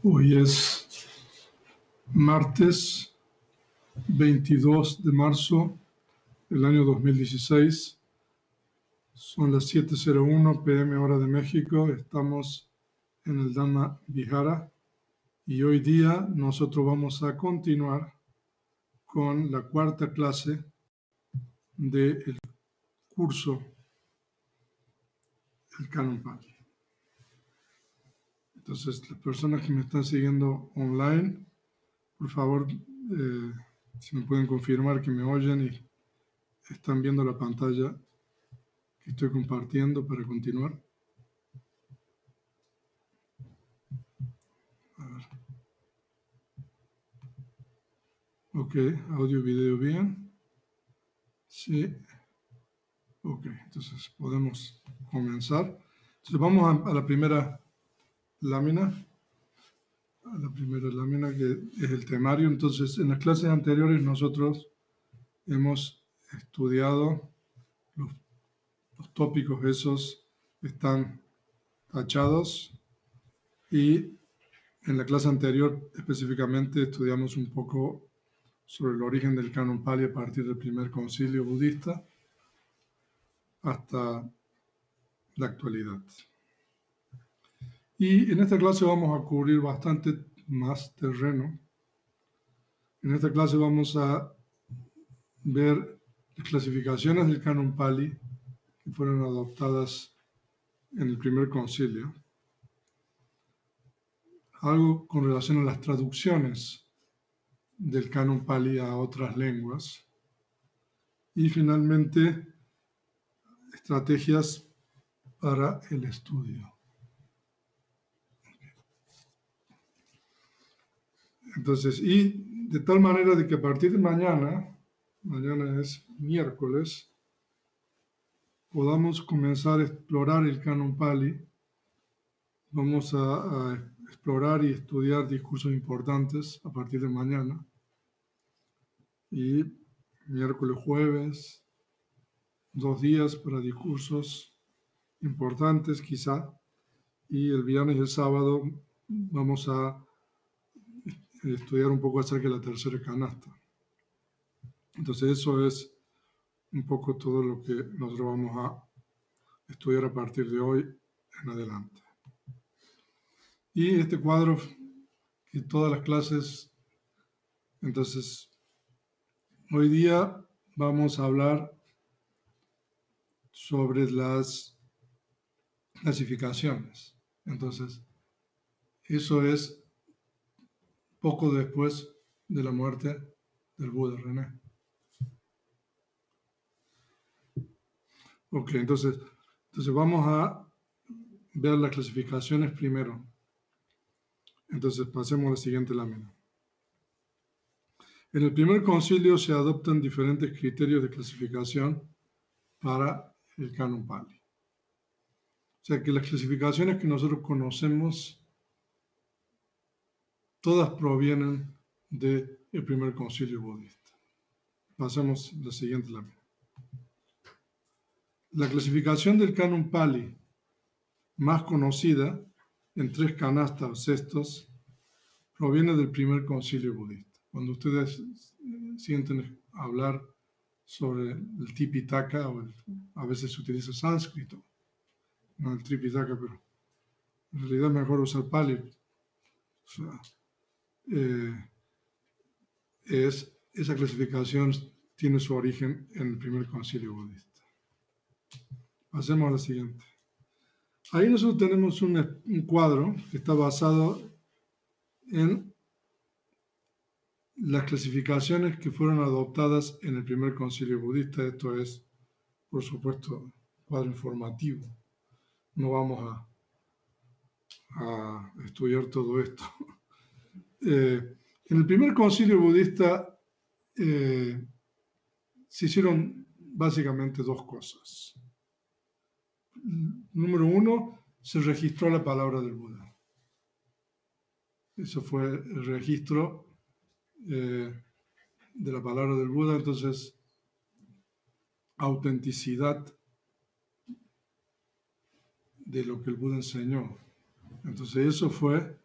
Hoy es martes 22 de marzo del año 2016. Son las 7:01 p.m. hora de México. Estamos en el Dhamma Vihara y hoy día nosotros vamos a continuar con la cuarta clase del curso El Canon Pali. Entonces, las personas que me están siguiendo online, por favor, si me pueden confirmar que me oyen y están viendo la pantalla que estoy compartiendo para continuar. A ver. Ok, audio y video bien. Sí. Ok, entonces podemos comenzar. Entonces vamos a la primera lámina. A la primera lámina que es el temario. Entonces, en las clases anteriores nosotros hemos estudiado los tópicos esos que están tachados y en la clase anterior específicamente estudiamos un poco sobre el origen del Canon Pali a partir del primer concilio budista hasta la actualidad. Y en esta clase vamos a cubrir bastante más terreno. En esta clase vamos a ver las clasificaciones del Canon Pali que fueron adoptadas en el primer concilio, algo con relación a las traducciones del Canon Pali a otras lenguas y finalmente estrategias para el estudio. Entonces, y de tal manera de que a partir de mañana es miércoles, podamos comenzar a explorar el Canon Pali. Vamos a explorar y estudiar discursos importantes a partir de mañana. Y miércoles, jueves, 2 días para discursos importantes quizá. Y el viernes y el sábado vamos a estudiar un poco acerca de la tercera canasta. Entonces eso es un poco todo lo que nosotros vamos a estudiar a partir de hoy en adelante. Y este cuadro y todas las clases, entonces hoy día vamos a hablar sobre las clasificaciones. Entonces, eso es poco después de la muerte del Buda, René. Ok, entonces vamos a ver las clasificaciones primero. Entonces pasemos a la siguiente lámina. En el primer concilio se adoptan diferentes criterios de clasificación para el Canon Pali. O sea que las clasificaciones que nosotros conocemos, todas provienen del primer concilio budista. Pasemos a la siguiente lámina. La clasificación del Canon Pali más conocida, en 3 canastas o cestos, proviene del primer concilio budista. Cuando ustedes sienten hablar sobre el Tipitaka, a veces se utiliza sánscrito, no el Tripitaka, pero en realidad es mejor usar Pali. O sea, esa clasificación tiene su origen en el primer concilio budista. Pasemos a la siguiente. Ahí nosotros tenemos un cuadro que está basado en las clasificaciones que fueron adoptadas en el primer concilio budista. Esto es, por supuesto, cuadro informativo. No vamos a estudiar todo esto. En el primer concilio budista se hicieron básicamente 2 cosas. Número 1, se registró la palabra del Buda. Eso fue el registro de la palabra del Buda, entonces autenticidad de lo que el Buda enseñó. Entonces eso fue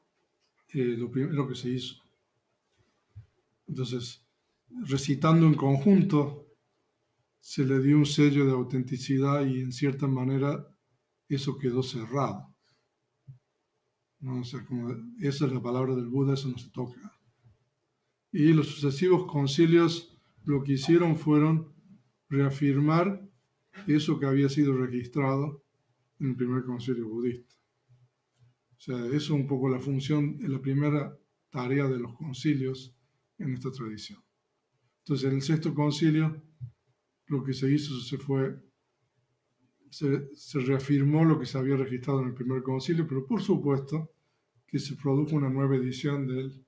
lo primero que se hizo. Entonces, recitando en conjunto, se le dio un sello de autenticidad y en cierta manera eso quedó cerrado, ¿no? O sea, como esa es la palabra del Buda, eso no se toca. Y los sucesivos concilios lo que hicieron fueron reafirmar eso que había sido registrado en el primer concilio budista. O sea, eso es un poco la función, la primera tarea de los concilios en esta tradición. Entonces, en el sexto concilio, lo que se hizo se reafirmó lo que se había registrado en el primer concilio, pero por supuesto que se produjo una nueva edición del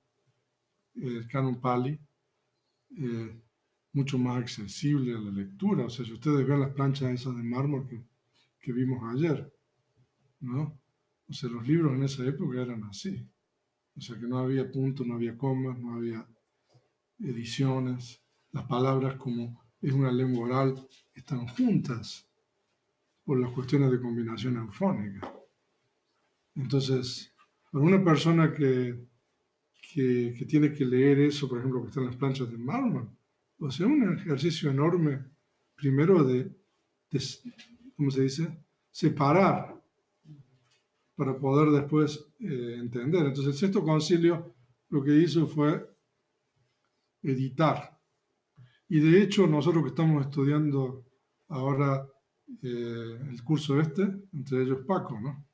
Canon Pali, mucho más accesible a la lectura. O sea, si ustedes ven las planchas esas de mármol que vimos ayer, ¿no? O sea, los libros en esa época eran así. O sea, que no había puntos, no había comas, no había ediciones. Las palabras, como es una lengua oral, están juntas por las cuestiones de combinación eufónica. Entonces, para una persona que tiene que leer eso, por ejemplo, que está en las planchas de mármol, o sea, un ejercicio enorme, primero de ¿cómo se dice? Separar para poder después entender. Entonces, el sexto concilio lo que hizo fue editar. Y de hecho, nosotros que estamos estudiando ahora el curso entre ellos Paco, ¿no?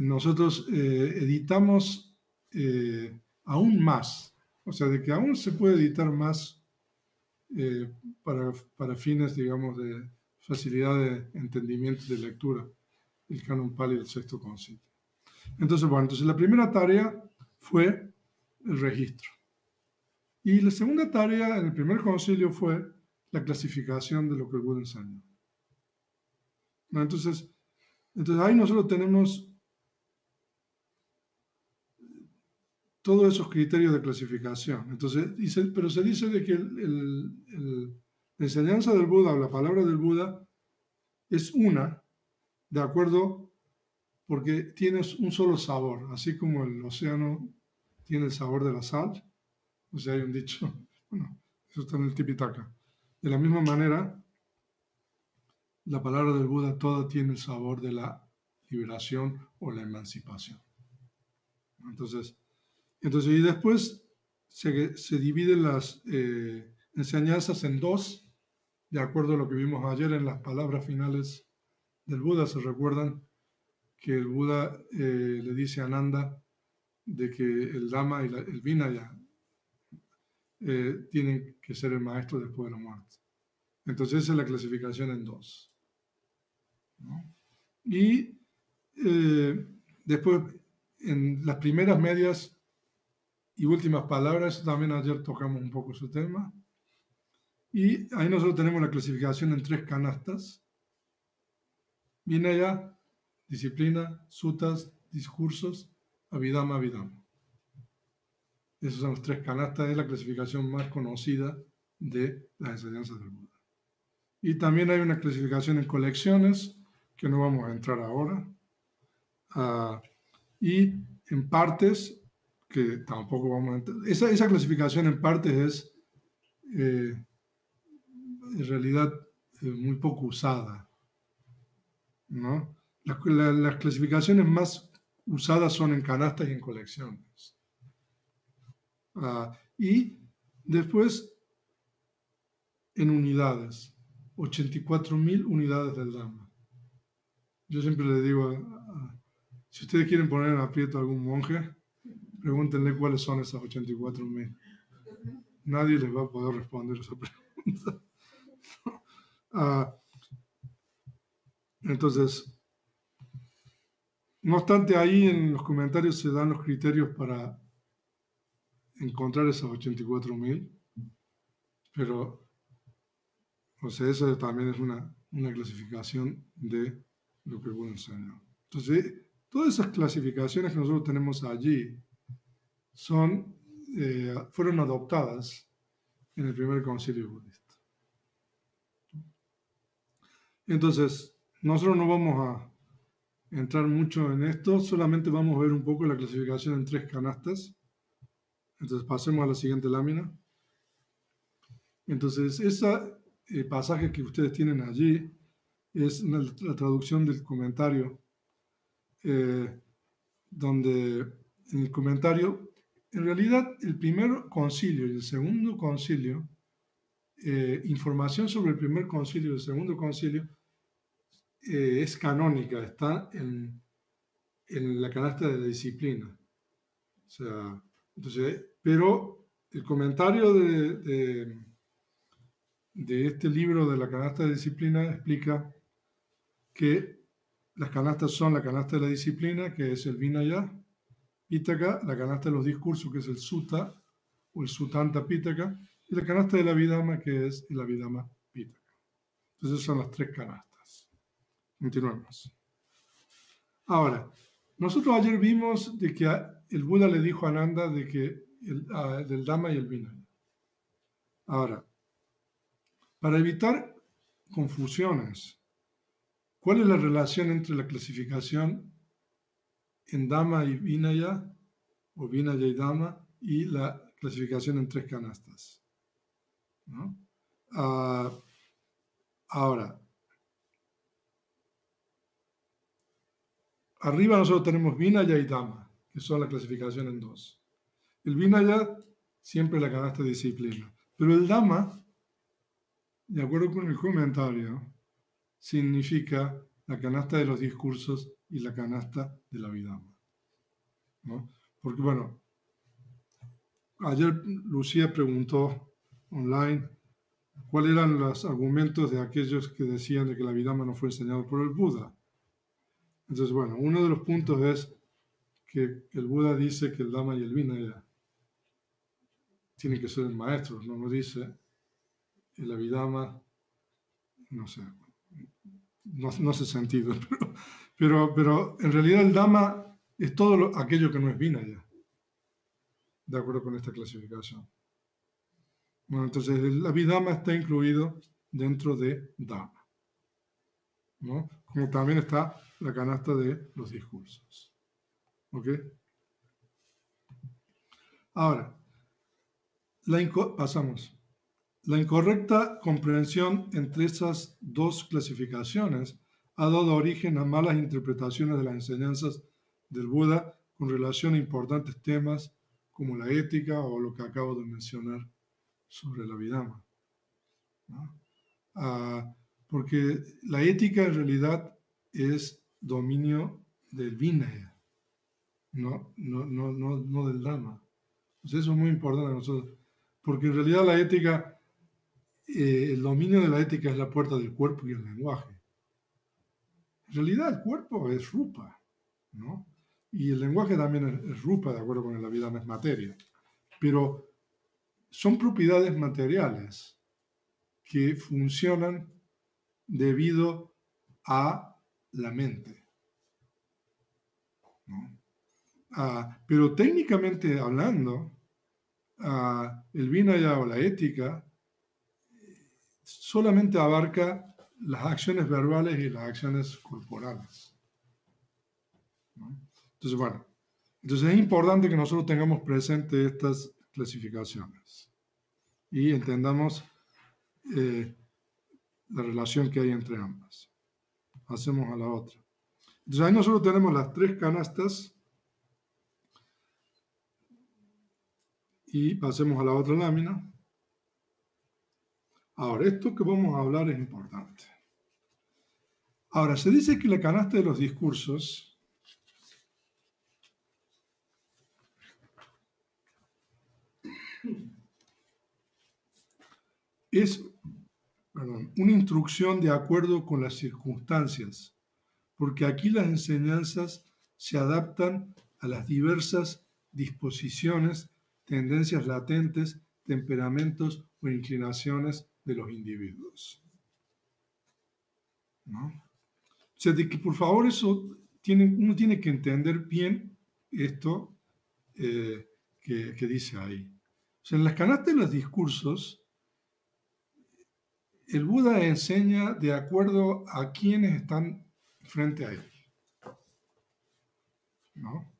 Nosotros editamos aún más, o sea, de que aún se puede editar más eh, para fines, digamos, de facilidad de entendimiento y de lectura, el Canon Pali del sexto concilio. Entonces, bueno, entonces la primera tarea fue el registro. Y la segunda tarea en el primer concilio fue la clasificación de lo que el Buda enseñó. ¿No? Entonces ahí nosotros tenemos todos esos criterios de clasificación. Entonces, pero se dice de que la enseñanza del Buda o la palabra del Buda es una, de acuerdo, porque tiene un solo sabor, así como el océano tiene el sabor de la sal. O sea, hay un dicho, bueno, eso está en el Tipitaka. De la misma manera, la palabra del Buda toda tiene el sabor de la liberación o la emancipación. Entonces y después se dividen las enseñanzas en dos, de acuerdo a lo que vimos ayer en las palabras finales del Buda. Se recuerdan que el Buda le dice a Ananda de que el Dhamma y el Vinaya tienen que ser el maestro después de la muerte. Entonces esa es la clasificación en dos, ¿no? Y después, en las primeras, medias y últimas palabras, también ayer tocamos un poco su tema. Y ahí nosotros tenemos la clasificación en tres canastas: Vinaya, disciplina; Suttas, discursos; Abhidhamma, Abhidhamma. Esos son los tres canastas, es la clasificación más conocida de las enseñanzas del Buda. Y también hay una clasificación en colecciones, que no vamos a entrar ahora, y en partes, que tampoco vamos a entrar. Esa clasificación en partes es en realidad muy poco usada, ¿no? Las clasificaciones más usadas son en canastas y en colecciones. Y después en unidades, 84.000 unidades del Dhamma. Yo siempre le digo, si ustedes quieren poner en aprieto a algún monje, pregúntenle cuáles son esas 84.000. Nadie les va a poder responder esa pregunta. Entonces, no obstante, ahí en los comentarios se dan los criterios para encontrar esas 84.000, pero, o sea, eso también es una clasificación de lo que el Buda enseñó. Entonces, todas esas clasificaciones que nosotros tenemos allí fueron adoptadas en el primer concilio budista. Entonces, nosotros no vamos entrar mucho en esto, solamente vamos a ver un poco la clasificación en tres canastas. Entonces pasemos a la siguiente lámina. Entonces, ese pasaje que ustedes tienen allí es la traducción del comentario, donde en el comentario, en realidad el primer concilio y el segundo concilio, información sobre el primer concilio y el segundo concilio es canónica, está en la canasta de la disciplina. O sea, entonces, pero el comentario de este libro de la canasta de disciplina explica que las canastas son la canasta de la disciplina, que es el Vinaya Pitaka, la canasta de los discursos, que es el Sutta o el Sutanta Pitaka, y la canasta de la Abhidhamma, que es el Abhidhamma Pitaka. Entonces, esas son las tres canastas. Continuamos. Ahora, nosotros ayer vimos de que el Buda le dijo a Ananda de que del Dhamma y el Vinaya. Ahora, para evitar confusiones, ¿cuál es la relación entre la clasificación en Dhamma y Vinaya, o Vinaya y Dhamma, y la clasificación en tres canastas? ¿No? Ahora, arriba nosotros tenemos Vinaya y Dhamma, que son la clasificación en dos. El Vinaya siempre la canasta de disciplina, pero el Dhamma, de acuerdo con el comentario, significa la canasta de los discursos y la canasta de la Abhidhamma, ¿no? Porque, bueno, ayer Lucía preguntó online cuáles eran los argumentos de aquellos que decían de que la Abhidhamma no fue enseñado por el Buda. Entonces, bueno, uno de los puntos es que el Buda dice que el Dhamma y el Vinaya tienen que ser maestros, no dice el Abhidhamma, no sé, no hace sentido, pero en realidad el Dhamma es todo aquello que no es Vinaya, de acuerdo con esta clasificación. Bueno, entonces el Abhidhamma está incluido dentro de Dhamma, ¿no? Como también está la canasta de los discursos. ¿Ok? Ahora, pasamos. La incorrecta comprensión entre esas dos clasificaciones ha dado origen a malas interpretaciones de las enseñanzas del Buda con relación a importantes temas como la ética o lo que acabo de mencionar sobre la Abhidhamma, ¿no? Porque la ética en realidad es dominio del Vinaya, no del Dhamma. Entonces eso es muy importante para nosotros, porque en realidad la ética, el dominio de la ética es la puerta del cuerpo y el lenguaje. En realidad el cuerpo es rupa, ¿no? Y el lenguaje también es rupa, de acuerdo con la vida, no es materia. Pero son propiedades materiales que funcionan debido a la mente, ¿no? Pero técnicamente hablando, el Vinaya o la ética solamente abarca las acciones verbales y las acciones corporales, ¿no? Entonces, bueno, entonces es importante que nosotros tengamos presente estas clasificaciones y entendamos la relación que hay entre ambas. Pasemos a la otra. Entonces ahí nosotros tenemos las tres canastas y pasemos a la otra lámina. Ahora, esto que vamos a hablar es importante. Ahora, se dice que la canasta de los discursos es, una instrucción de acuerdo con las circunstancias, porque aquí las enseñanzas se adaptan a las diversas disposiciones, tendencias latentes, temperamentos o inclinaciones de los individuos, ¿no? O sea, de que por favor uno tiene que entender bien esto que dice ahí. O sea, en las canastas de los discursos, el Buda enseña de acuerdo a quienes están frente a él. ¿no?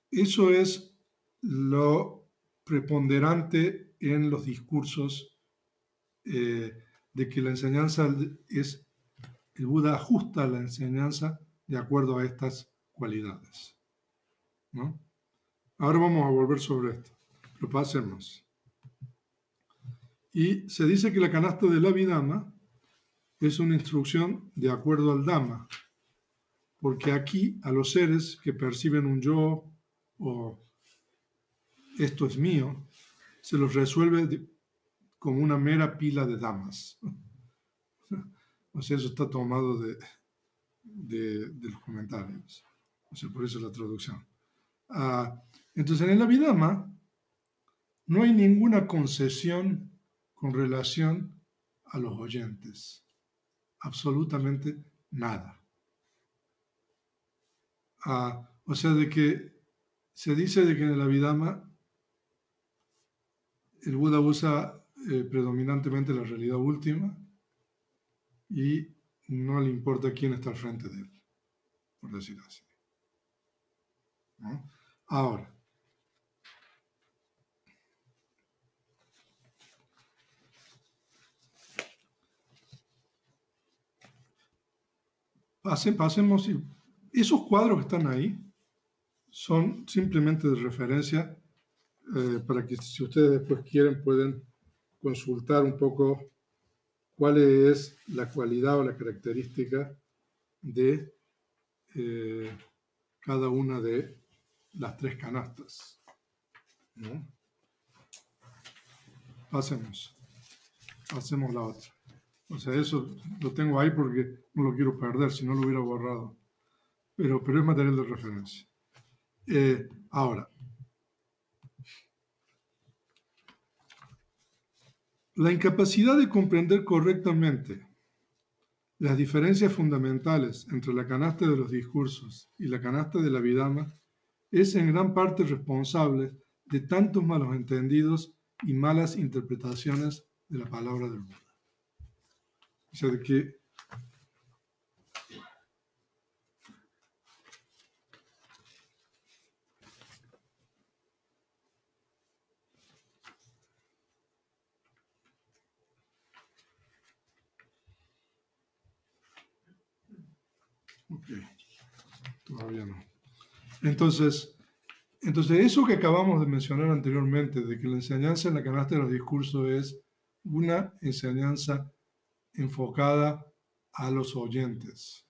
Eso es lo preponderante en los discursos de que la enseñanza es, el Buda ajusta la enseñanza de acuerdo a estas cualidades, ¿no? Ahora vamos a volver sobre esto, pero pasemos. Y se dice que la canasta del Abhidhamma es una instrucción de acuerdo al Dhamma, porque aquí a los seres que perciben un yo o esto es mío, se los resuelve como una mera pila de damas. O sea, eso está tomado de los comentarios. O sea, por eso la traducción. Entonces, en el Abhidhamma no hay ninguna concesión con relación a los oyentes. Absolutamente nada. O sea, de que se dice de que en el Abhidhamma el Buda usa predominantemente la realidad última y no le importa quién está al frente de él, por decirlo así, ¿no? Ahora, pasemos. Esos cuadros que están ahí son simplemente de referencia para que si ustedes después quieren pueden consultar un poco cuál es la cualidad o la característica de cada una de las tres canastas, ¿no? Pasemos la otra. O sea, eso lo tengo ahí porque no lo quiero perder, si no lo hubiera borrado. Pero es material de referencia. Ahora, la incapacidad de comprender correctamente las diferencias fundamentales entre la canasta de los discursos y la canasta de la Abhidhamma es en gran parte responsable de tantos malos entendidos y malas interpretaciones de la palabra del Buda. O sea, de que ok, todavía no. Entonces, eso que acabamos de mencionar anteriormente, de que la enseñanza en la canasta de los discursos es una enseñanza enfocada a los oyentes.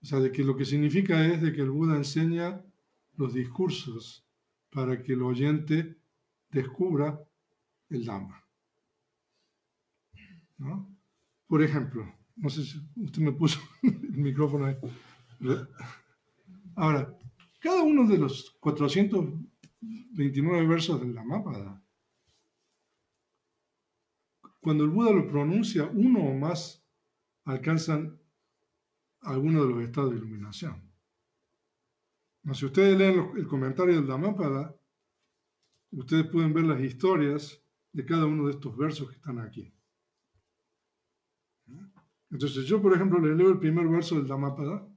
O sea, de que lo que significa es de que el Buda enseña los discursos para que el oyente descubra el Dhamma, ¿no? Por ejemplo, no sé si usted me puso el micrófono ahí. Ahora, cada uno de los 429 versos del Dhammapada, cuando el Buda lo pronuncia, uno o más alcanzan alguno de los estados de iluminación. No, si ustedes leen el comentario del Dhammapada, ustedes pueden ver las historias de cada uno de estos versos que están aquí. Entonces yo, por ejemplo, les leo el primer verso del Dhammapada.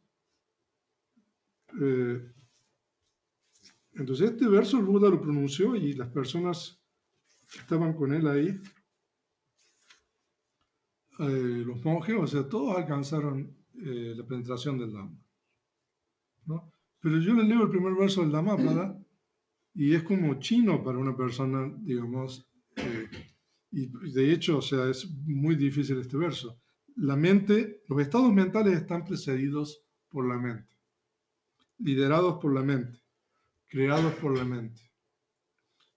Entonces este verso el Buda lo pronunció y las personas que estaban con él ahí, los monjes, o sea, todos alcanzaron la penetración del Dhamma, ¿no? Pero yo les leo el primer verso del Dhammapada y es como chino para una persona, digamos, y de hecho, o sea, es muy difícil este verso. La mente, los estados mentales están precedidos por la mente, liderados por la mente, creados por la mente.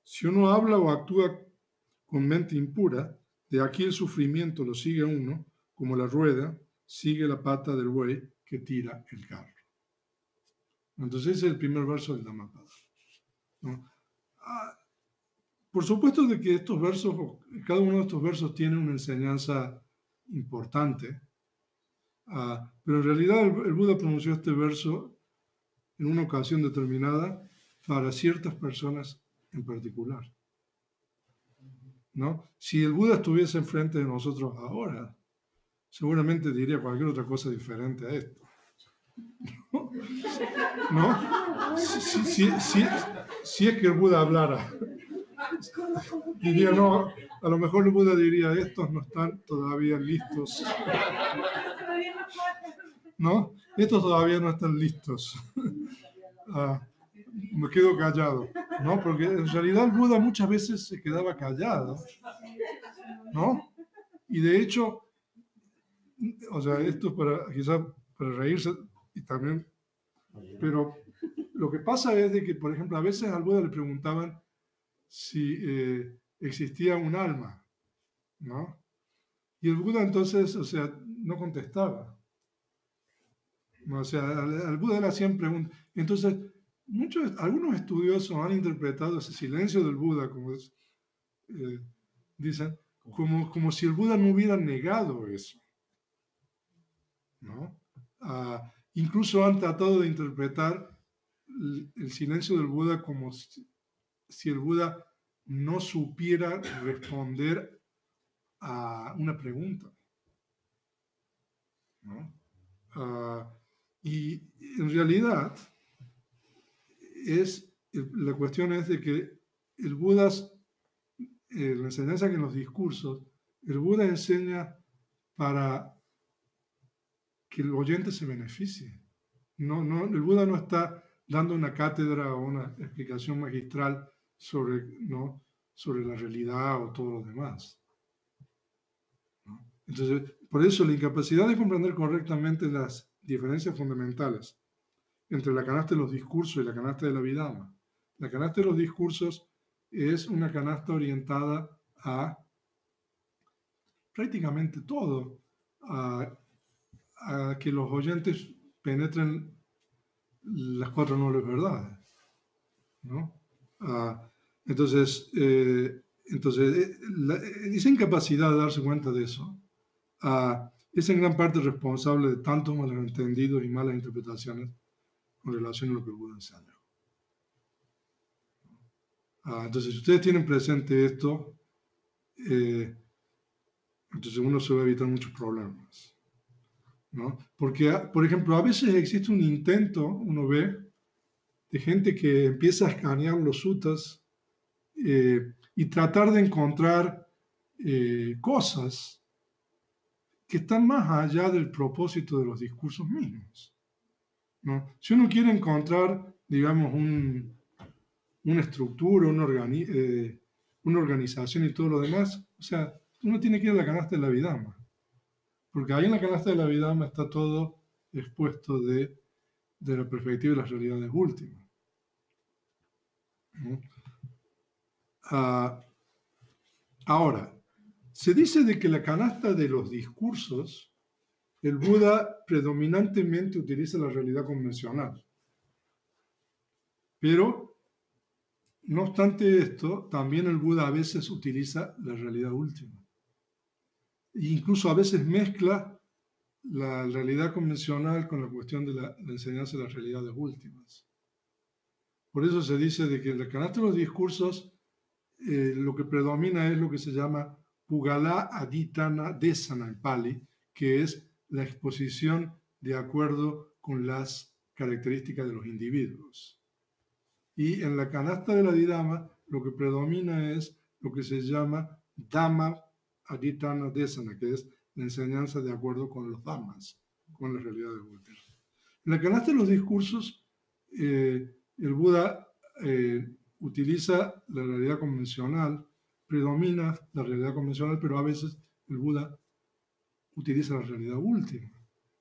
Si uno habla o actúa con mente impura, de aquí el sufrimiento lo sigue a uno, como la rueda sigue la pata del buey que tira el carro. Entonces ese es el primer verso del Dhammapada, ¿no? Por supuesto de que estos versos, cada uno de estos versos tiene una enseñanza importante, pero en realidad el Buda pronunció este verso en una ocasión determinada para ciertas personas en particular, ¿no? Si el Buda estuviese enfrente de nosotros ahora, seguramente diría cualquier otra cosa diferente a esto. ¿no? Si es que el Buda hablara, diría, no, a lo mejor el Buda diría, estos no están todavía listos, ¿no? Estos todavía no están listos. Me quedo callado, ¿no? Porque en realidad el Buda muchas veces se quedaba callado, ¿no? Y de hecho, o sea, esto es quizás para reírse y también, pero lo que pasa es de que, por ejemplo, a veces al Buda le preguntaban si existía un alma, ¿no? Y el Buda entonces, o sea, no contestaba. O sea, al Buda le hacían preguntas. Entonces, algunos estudiosos han interpretado ese silencio del Buda, como dicen, como si el Buda no hubiera negado eso, ¿no? Incluso han tratado de interpretar el silencio del Buda como si el Buda no supiera responder a una pregunta, ¿no? Y en realidad la cuestión es de que el Buda, la enseñanza que en los discursos, el Buda enseña para que el oyente se beneficie. El Buda no está dando una cátedra o una explicación magistral sobre la realidad o todo lo demás, ¿no? Entonces, por eso la incapacidad de comprender correctamente las diferencias fundamentales entre la canasta de los discursos y la canasta de la Vidama. La canasta de los discursos es una canasta orientada a prácticamente todo, a que los oyentes penetren las cuatro nobles verdades, ¿no? Esa incapacidad de darse cuenta de eso es en gran parte responsable de tantos malentendidos y malas interpretaciones con relación a lo que el Buda enseña. Entonces, si ustedes tienen presente esto, entonces uno se va a evitar muchos problemas, ¿no? Porque, por ejemplo, a veces existe un intento, uno ve, de gente que empieza a escanear los suttas y tratar de encontrar cosas que están más allá del propósito de los discursos mismos, ¿no? Si uno quiere encontrar, digamos, una estructura, una organización y todo lo demás, o sea, uno tiene que ir a la canasta de la Vidama, porque ahí en la canasta de la Vidama está todo expuesto de la perspectiva de las realidades últimas, ¿no? Ahora, se dice de que la canasta de los discursos, el Buda predominantemente utiliza la realidad convencional, pero no obstante esto, también el Buda a veces utiliza la realidad última. E incluso a veces mezcla la realidad convencional con la cuestión de la enseñanza de las realidades últimas. Por eso se dice de que en la canasta de los discursos lo que predomina es lo que se llama Pugala Aditana Desana en Pali, que es la exposición de acuerdo con las características de los individuos. Y en la canasta de la Vidama lo que predomina es lo que se llama Dhamma Aditana Desana, que es la enseñanza de acuerdo con los dhammas, con las realidades últimas. En la canasta de los discursos, el Buda utiliza la realidad convencional, predomina la realidad convencional, pero a veces el Buda utiliza la realidad última.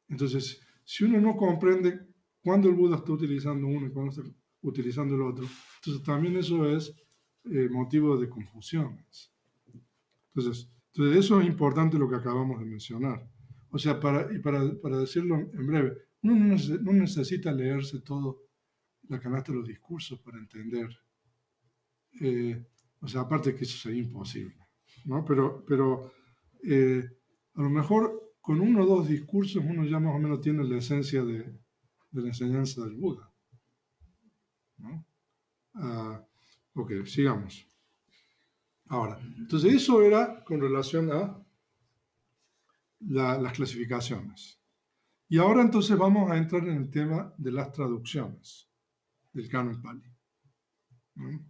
Entonces, si uno no comprende cuándo el Buda está utilizando uno y cuándo está utilizando el otro, entonces también eso es motivo de confusiones. Entonces, eso es importante lo que acabamos de mencionar. O sea, para decirlo en breve, uno no necesita leerse todo la canasta de los discursos para entender. O sea, aparte que eso sería imposible, ¿no? Pero a lo mejor con uno o dos discursos uno ya más o menos tiene la esencia de la enseñanza del Buda, ¿no? Ok, sigamos. Ahora, entonces eso era con relación a las clasificaciones. Y ahora entonces vamos a entrar en el tema de las traducciones del canon Pali. ¿No?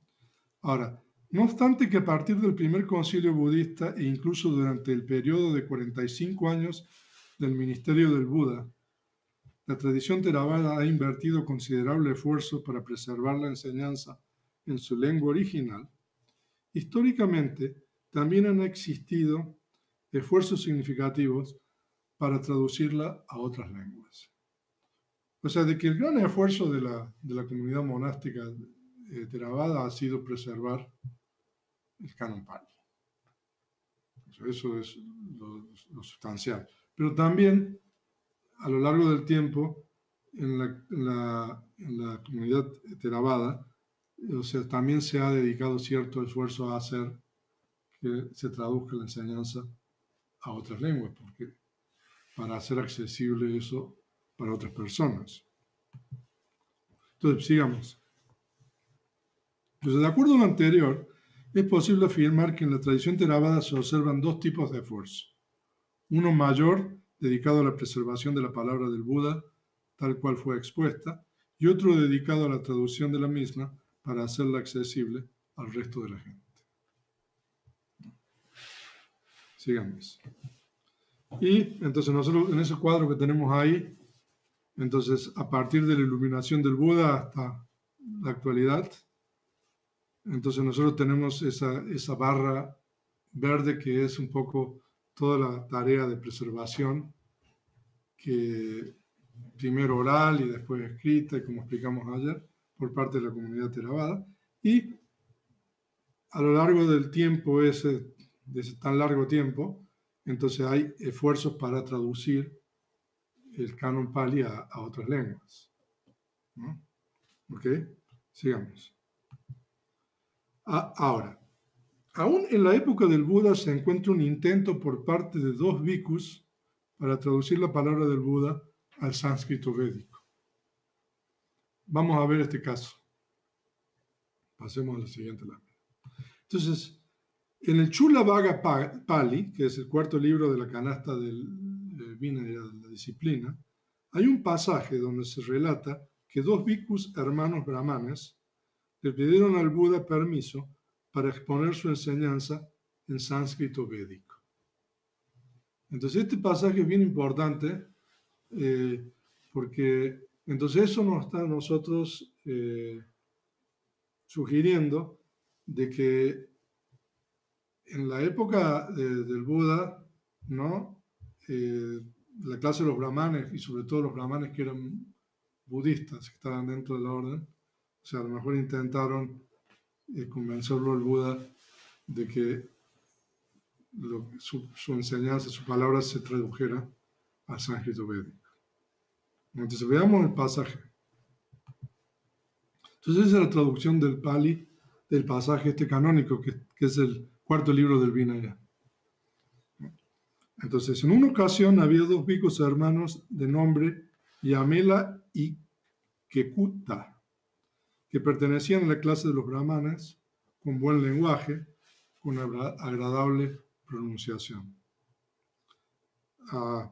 Ahora, no obstante que a partir del primer concilio budista e incluso durante el periodo de 45 años del ministerio del Buda, la tradición Theravada ha invertido considerable esfuerzo para preservar la enseñanza en su lengua original. Históricamente, también han existido esfuerzos significativos para traducirla a otras lenguas. O sea, de que el gran esfuerzo de la comunidad monástica Theravada ha sido preservar el canon Pali. O sea, eso es lo sustancial. Pero también, a lo largo del tiempo, en la comunidad Theravada, o sea, también se ha dedicado cierto esfuerzo a hacer que se traduzca la enseñanza a otras lenguas, porque para hacer accesible eso para otras personas. Entonces, sigamos. Entonces, de acuerdo a lo anterior, es posible afirmar que en la tradición Theravada se observan dos tipos de esfuerzo. Uno mayor, dedicado a la preservación de la palabra del Buda, tal cual fue expuesta, y otro dedicado a la traducción de la misma para hacerla accesible al resto de la gente. Sigamos. Y entonces nosotros en ese cuadro que tenemos ahí, entonces a partir de la iluminación del Buda hasta la actualidad, entonces nosotros tenemos esa barra verde que es un poco toda la tarea de preservación, que primero oral y después escrita, y como explicamos ayer, por parte de la comunidad Theravada. Y a lo largo del tiempo, de ese tan largo tiempo, entonces hay esfuerzos para traducir el canon Pali a otras lenguas. ¿No? ¿Ok? Sigamos. Ahora, aún en la época del Buda se encuentra un intento por parte de dos bhikkhus para traducir la palabra del Buda al sánscrito védico. Vamos a ver este caso. Pasemos a la siguiente lámina. Entonces, en el Chula Vaga Pali, que es el cuarto libro de la canasta del Vinaya, de la disciplina, hay un pasaje donde se relata que dos bhikkhus hermanos brahmanes le pidieron al Buda permiso para exponer su enseñanza en sánscrito védico. Entonces, este pasaje es bien importante porque entonces eso nos está a nosotros sugiriendo de que en la época del Buda, ¿no? La clase de los brahmanes, y sobre todo los brahmanes que eran budistas, que estaban dentro de la orden, o sea, a lo mejor intentaron convencerlo al Buda de que su enseñanza, su palabra se tradujera al sánscrito védico. Entonces veamos el pasaje. Entonces esa es la traducción del Pali, del pasaje este canónico, que es el cuarto libro del Vinaya. Entonces, en una ocasión había dos bhikkhus hermanos de nombre Yamela y Kekuta, que pertenecían a la clase de los brahmanes, con buen lenguaje, con agradable pronunciación.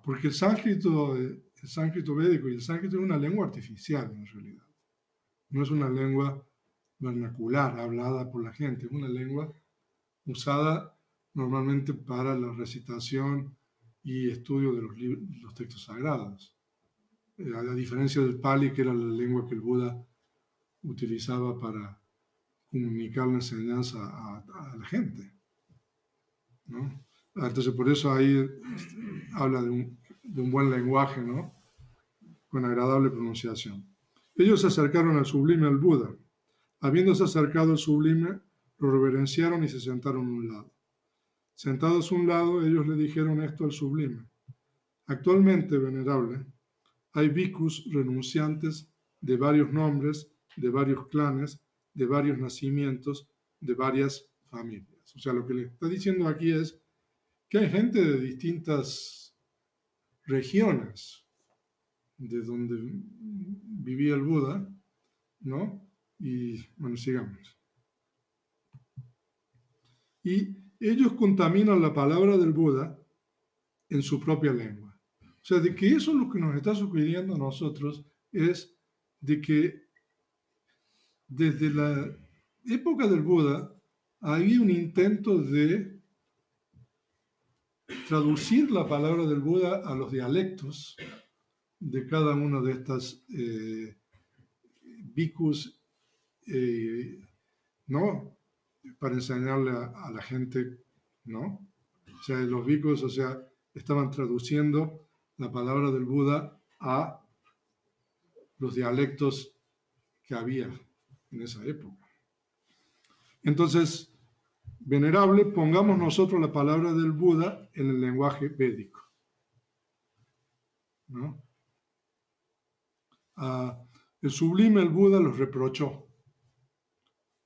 Porque el sánscrito védico y el sánscrito es una lengua artificial en realidad. No es una lengua vernacular, hablada por la gente, es una lengua usada normalmente para la recitación y estudio de los textos sagrados. A diferencia del Pali, que era la lengua que el Buda utilizaba para comunicar la enseñanza a la gente, ¿no? Entonces, por eso ahí habla de un buen lenguaje, ¿no? Con agradable pronunciación. Ellos se acercaron al sublime, al Buda. Habiéndose acercado al sublime, lo reverenciaron y se sentaron a un lado. Sentados a un lado, ellos le dijeron esto al sublime. Actualmente, venerable, hay bhikkhus renunciantes de varios nombres, de varios clanes, de varios nacimientos, de varias familias. O sea, lo que le está diciendo aquí es que hay gente de distintas regiones de donde vivía el Buda, ¿no? Y bueno, sigamos. Y ellos contaminan la palabra del Buda en su propia lengua. O sea, de que eso es lo que nos está sugiriendo a nosotros, es de que desde la época del Buda había un intento de traducir la palabra del Buda a los dialectos de cada una de estas bhikkhus, ¿no? Para enseñarle a la gente, ¿no? O sea, los bhikkhus, o sea, estaban traduciendo la palabra del Buda a los dialectos que había en esa época. Entonces, venerable, pongamos nosotros la palabra del Buda en el lenguaje védico, ¿no? El sublime, el Buda, los reprochó.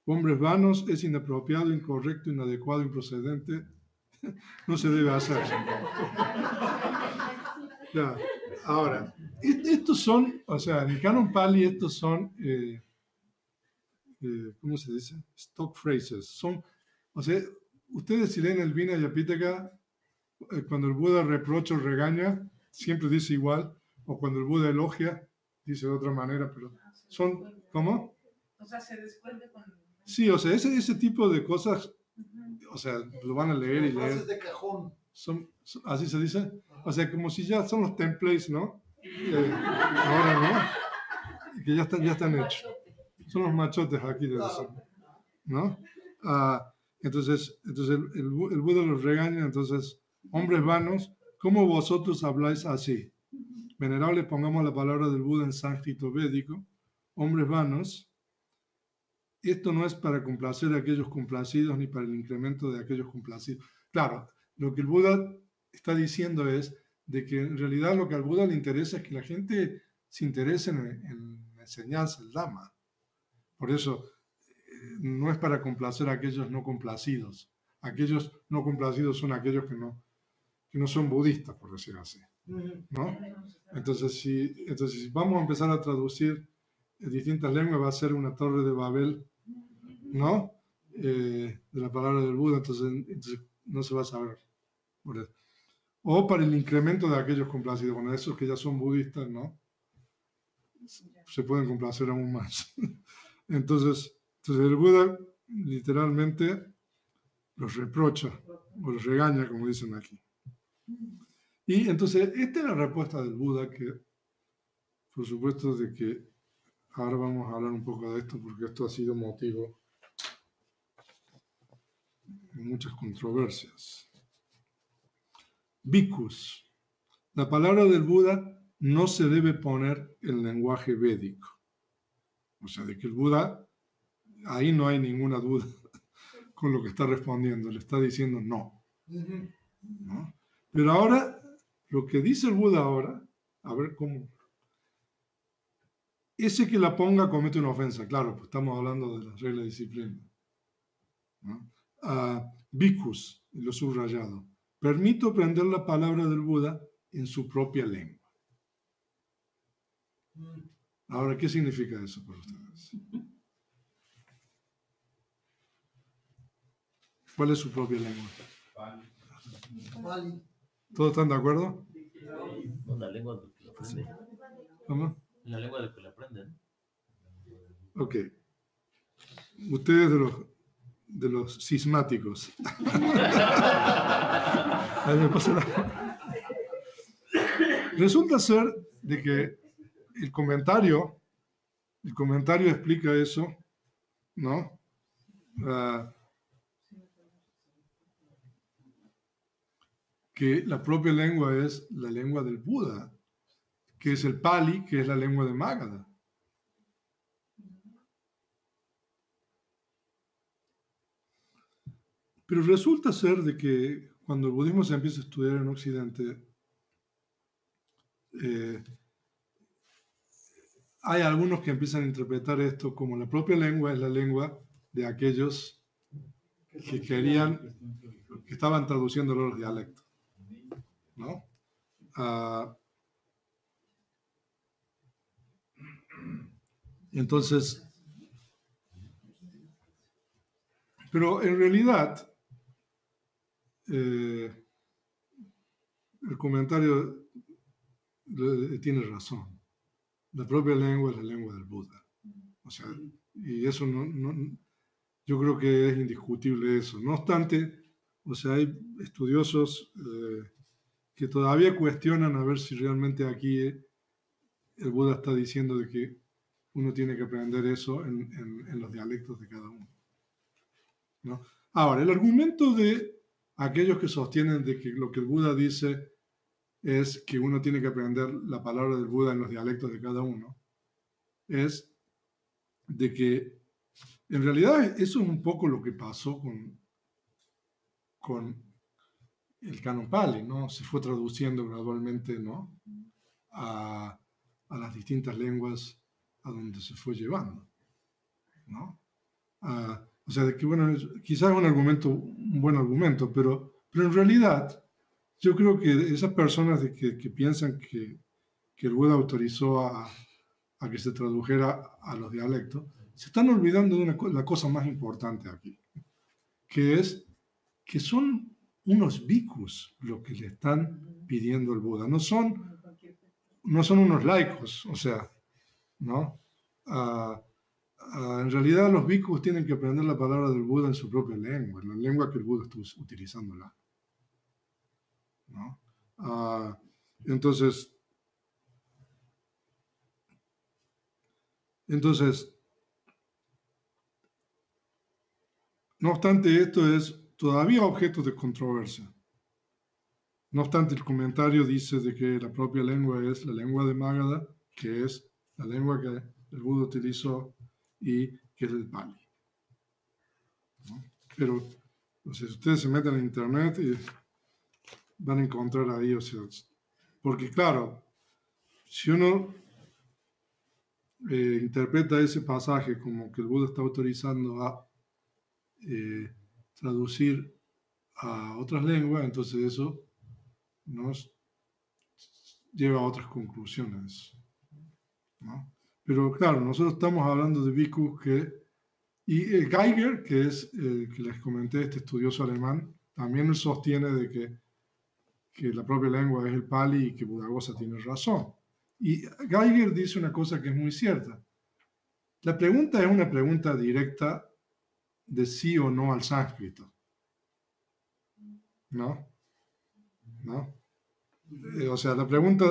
Hombres vanos, es inapropiado, incorrecto, inadecuado, improcedente, no se debe hacer. Ya. Ahora, estos son, o sea, en el Canon Pali estos son, ¿cómo se dice? Stock phrases. Son, o sea, ustedes si leen el Vinaya Pitaka, cuando el Buda reprocha o regaña, siempre dice igual, o cuando el Buda elogia, dice de otra manera, pero son, ¿cómo? O sea, se descuelga con... Sí, o sea, ese tipo de cosas, o sea, lo van a leer y leer. De cajón. ¿Así se dice? O sea, como si ya son los templates, ¿no? Ahora, ¿no? Que ya están hechos. Son los machotes aquí de eso, ¿no? Entonces el Buda los regaña, entonces, hombres vanos, ¿cómo vosotros habláis así? Venerable, pongamos la palabra del Buda en sánscrito védico, hombres vanos, esto no es para complacer a aquellos complacidos ni para el incremento de aquellos complacidos. Claro, lo que el Buda está diciendo es de que en realidad lo que al Buda le interesa es que la gente se interese en la enseñanza, el Dhamma. Por eso, no es para complacer a aquellos no complacidos. Aquellos no complacidos son aquellos que no son budistas, por decir así, ¿no? Entonces, si vamos a empezar a traducir distintas lenguas, va a ser una torre de Babel, ¿no? De la palabra del Buda, entonces no se va a saber. Por eso. O para el incremento de aquellos complacidos, bueno, esos que ya son budistas, ¿no? Se pueden complacer aún más. Entonces el Buda literalmente los reprocha o los regaña, como dicen aquí. Y entonces esta es la respuesta del Buda, que por supuesto de que ahora vamos a hablar un poco de esto, porque esto ha sido motivo de muchas controversias. Bhikkhus. La palabra del Buda no se debe poner en lenguaje védico. O sea, de que el Buda, ahí no hay ninguna duda con lo que está respondiendo, le está diciendo no. ¿No? Pero ahora, lo que dice el Buda ahora, a ver cómo. Ese que la ponga comete una ofensa, claro, pues estamos hablando de las reglas de disciplina. ¿No? Bhikkhus, lo subrayado. Permito aprender la palabra del Buda en su propia lengua. Ahora, ¿qué significa eso para ustedes? ¿Cuál es su propia lengua? Pali. ¿Todos están de acuerdo? No, la lengua del que lo aprende. ¿Cómo? La lengua del que lo aprenden. Ok. Ustedes de los cismáticos. A ver, me pasa Resulta ser de que el comentario explica eso, ¿no? Que la propia lengua es la lengua del Buda, que es el Pali, que es la lengua de Magadha. Pero resulta ser de que cuando el budismo se empieza a estudiar en Occidente, hay algunos que empiezan a interpretar esto como la propia lengua es la lengua de aquellos que querían, que estaban traduciendo los dialectos, ¿no? Entonces, pero en realidad, el comentario tiene razón. La propia lengua es la lengua del Buda. O sea, y eso yo creo que es indiscutible eso. No obstante, o sea, hay estudiosos que todavía cuestionan a ver si realmente aquí el Buda está diciendo de que uno tiene que aprender eso en los dialectos de cada uno, ¿no? Ahora, el argumento de aquellos que sostienen de que lo que el Buda dice es que uno tiene que aprender la palabra del Buda en los dialectos de cada uno, es de que en realidad eso es un poco lo que pasó con el canon Pali, ¿no? Se fue traduciendo gradualmente, ¿no? a las distintas lenguas a donde se fue llevando, ¿no? O sea, de que, bueno, quizás es un buen argumento, pero en realidad yo creo que esas personas que piensan que el Buda autorizó a que se tradujera a los dialectos, se están olvidando de la cosa más importante aquí, que es que son unos bhikkhus los que le están pidiendo al Buda, no son unos laicos, o sea, ¿no? En realidad los bhikkhus tienen que aprender la palabra del Buda en su propia lengua, en la lengua que el Buda estuvo utilizándola, ¿no? Entonces, no obstante, esto es todavía objeto de controversia. No obstante, el comentario dice de que la propia lengua es la lengua de Magadha, que es la lengua que el Buda utilizó y que es el Pali, ¿no? Pero, o sea, si ustedes se meten en internet y van a encontrar ahí, o sea, porque claro, si uno interpreta ese pasaje como que el Buda está autorizando a traducir a otras lenguas, entonces eso nos lleva a otras conclusiones, ¿no? Pero claro, nosotros estamos hablando de bhikkhus y Geiger, que es el que les comenté, este estudioso alemán, también él sostiene de que la propia lengua es el Pali y que Buddhaghosa tiene razón. Y Geiger dice una cosa que es muy cierta. La pregunta es una pregunta directa de sí o no al sánscrito, ¿no? ¿No? O sea, la pregunta,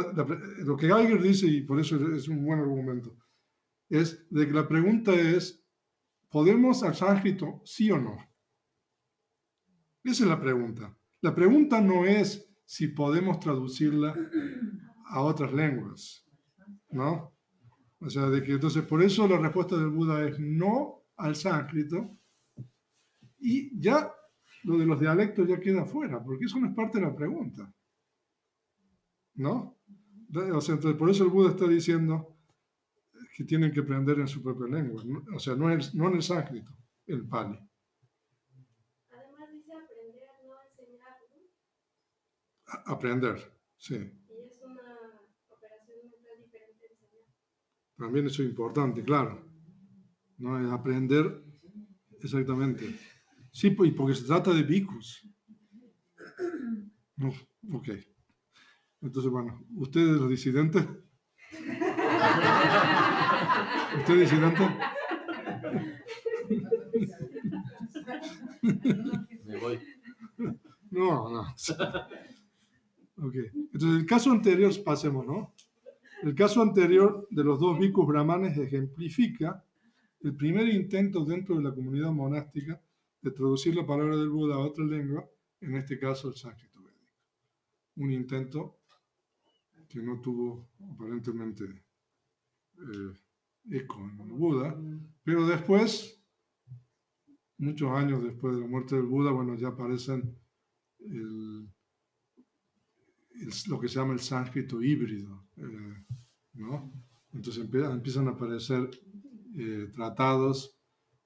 lo que Geiger dice, y por eso es un buen argumento, es de que la pregunta es, ¿podemos al sánscrito sí o no? Esa es la pregunta. La pregunta no es si podemos traducirla a otras lenguas, ¿no? O sea, de que entonces por eso la respuesta del Buda es no al sánscrito y ya lo de los dialectos ya queda fuera, porque eso no es parte de la pregunta, ¿no? O sea, entonces por eso el Buda está diciendo que tienen que aprender en su propia lengua, ¿no? O sea, no en el sánscrito, el Pali. Además dice aprender, no enseñar, ¿no? Aprender, sí. Y es una operación mental diferente de enseñar. También eso es importante, claro. ¿No? Es aprender exactamente. Sí, y porque se trata de bhikkhus. No, ok. Entonces, bueno, ¿ustedes los disidentes? ¿Usted disidente? Me voy. No. Ok. Entonces, el caso anterior, pasemos, ¿no? El caso anterior de los dos bhikkhus brahmanes ejemplifica el primer intento dentro de la comunidad monástica de traducir la palabra del Buda a otra lengua, en este caso el sánscrito védico. Un intento que no tuvo aparentemente eco en el Buda, pero después, muchos años después de la muerte del Buda, bueno, ya aparecen lo que se llama el sánscrito híbrido, ¿no? Entonces empiezan a aparecer tratados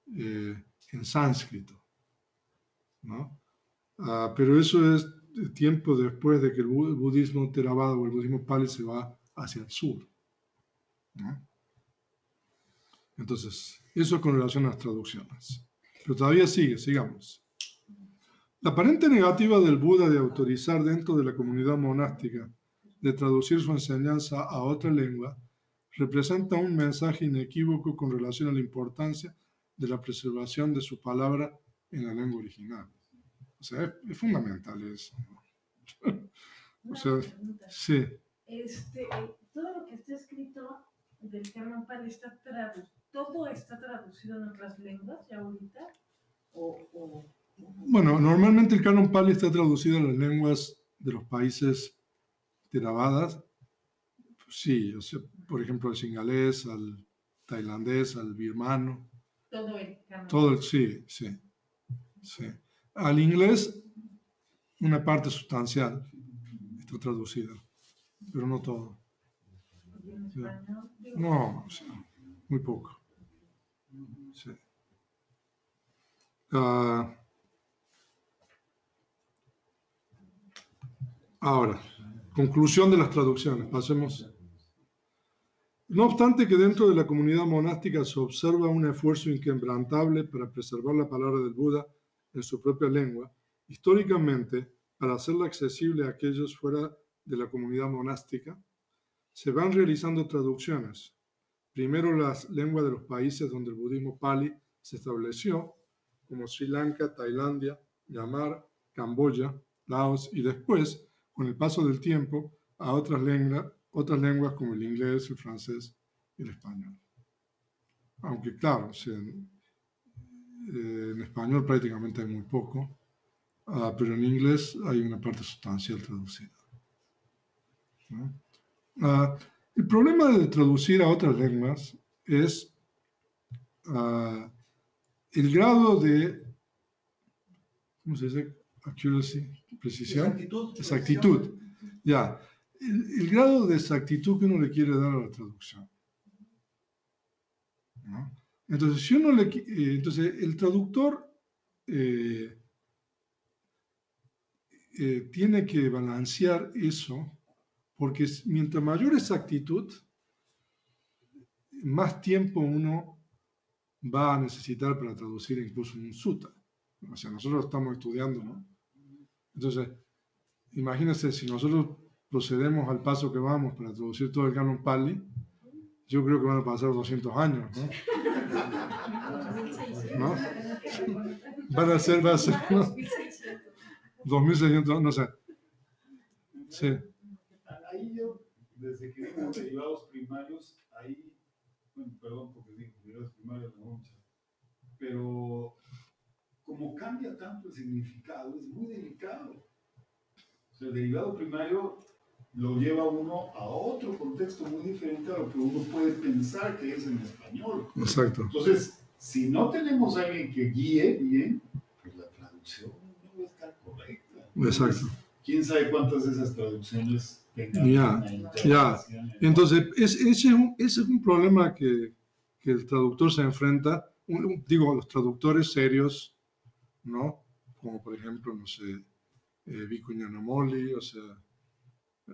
en sánscrito, ¿no? Pero eso es tiempo después de que el budismo Theravada o el budismo Pali se va hacia el sur, ¿no? Entonces, eso con relación a las traducciones. Pero todavía sigamos. La aparente negativa del Buda de autorizar dentro de la comunidad monástica de traducir su enseñanza a otra lengua representa un mensaje inequívoco con relación a la importancia de la preservación de su palabra en la lengua original. O sea, es fundamental eso, ¿no? O sea, Una pregunta. sí. Todo lo que está escrito del Canon Pali ¿todo está traducido en otras lenguas ya ahorita? Bueno, normalmente el Canon Pali está traducido a las lenguas de los países Theravadas. Sí, o sea, por ejemplo, al singalés, al tailandés, al birmano. Todo el Canon. Todo, sí. Al inglés, una parte sustancial está traducida, pero no todo. ¿Y en español? No, o sea, muy poco. Sí. Ahora, conclusión de las traducciones. Pasemos. No obstante que dentro de la comunidad monástica se observa un esfuerzo inquebrantable para preservar la palabra del Buda en su propia lengua, históricamente, para hacerla accesible a aquellos fuera de la comunidad monástica, se van realizando traducciones. Primero las lenguas de los países donde el budismo Pali se estableció, como Sri Lanka, Tailandia, Myanmar, Camboya, Laos, y después, con el paso del tiempo, a otras lenguas como el inglés, el francés y el español. Aunque claro, en español prácticamente hay muy poco, pero en inglés hay una parte sustancial traducida, ¿no? El problema de traducir a otras lenguas es el grado de, ¿cómo se dice? Accuracy, precisión. Exactitud. Ya. El grado de exactitud que uno le quiere dar a la traducción, ¿no? Entonces, si uno entonces el traductor tiene que balancear eso, porque mientras mayor exactitud, más tiempo uno va a necesitar para traducir incluso un sutta. O sea, nosotros estamos estudiando, ¿no? Entonces, imagínense, si nosotros procedemos al paso que vamos para traducir todo el Canon Pali, yo creo que van a pasar 200 años, ¿no? ¿No? Va a ser, ¿no? 2600, no sé. Sí. Ahí yo, desde que digo derivados primarios, ahí, bueno, perdón porque digo derivados primarios, no muchas, pero como cambia tanto el significado, es muy delicado. O sea, el derivado primario lo lleva uno a otro contexto muy diferente a lo que uno puede pensar que es en español. Exacto. Entonces, si no tenemos a alguien que guíe bien, pues la traducción no va a estar correcta. Exacto. ¿Quién sabe cuántas de esas traducciones tengan? Ya. Entonces, ese es un problema que el traductor se enfrenta. Digo, los traductores serios, ¿no? Como por ejemplo, no sé, Bhikkhu Ñanamoli, o sea,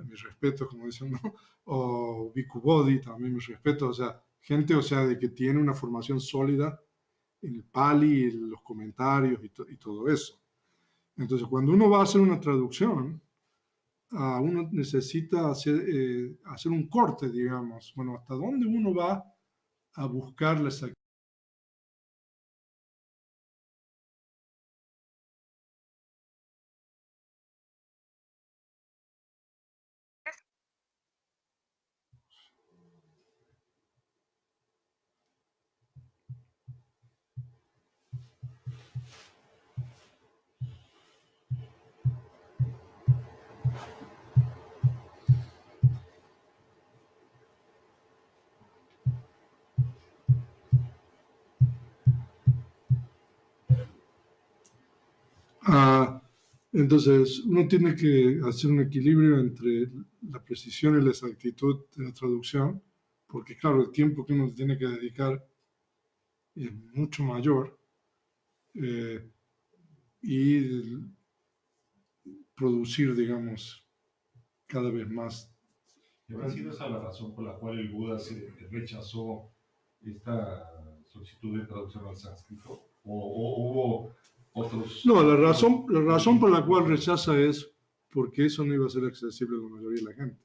mis respetos, como dicen, ¿no? O Bhikkhu Bodhi, también mis respetos, o sea, gente, o sea, de que tiene una formación sólida en el Pali, en los comentarios y todo eso. Entonces, cuando uno va a hacer una traducción, uno necesita hacer un corte, digamos. Bueno, ¿hasta dónde uno va a buscar la exactitud? Entonces, uno tiene que hacer un equilibrio entre la precisión y la exactitud de la traducción, porque claro, el tiempo que uno tiene que dedicar es mucho mayor y producir, digamos, cada vez más. ¿Y habrá sido esa la razón por la cual el Buda rechazó esta solicitud de traducción al sánscrito? ¿O hubo otros? No, la razón por la cual rechaza es porque eso no iba a ser accesible a la mayoría de la gente.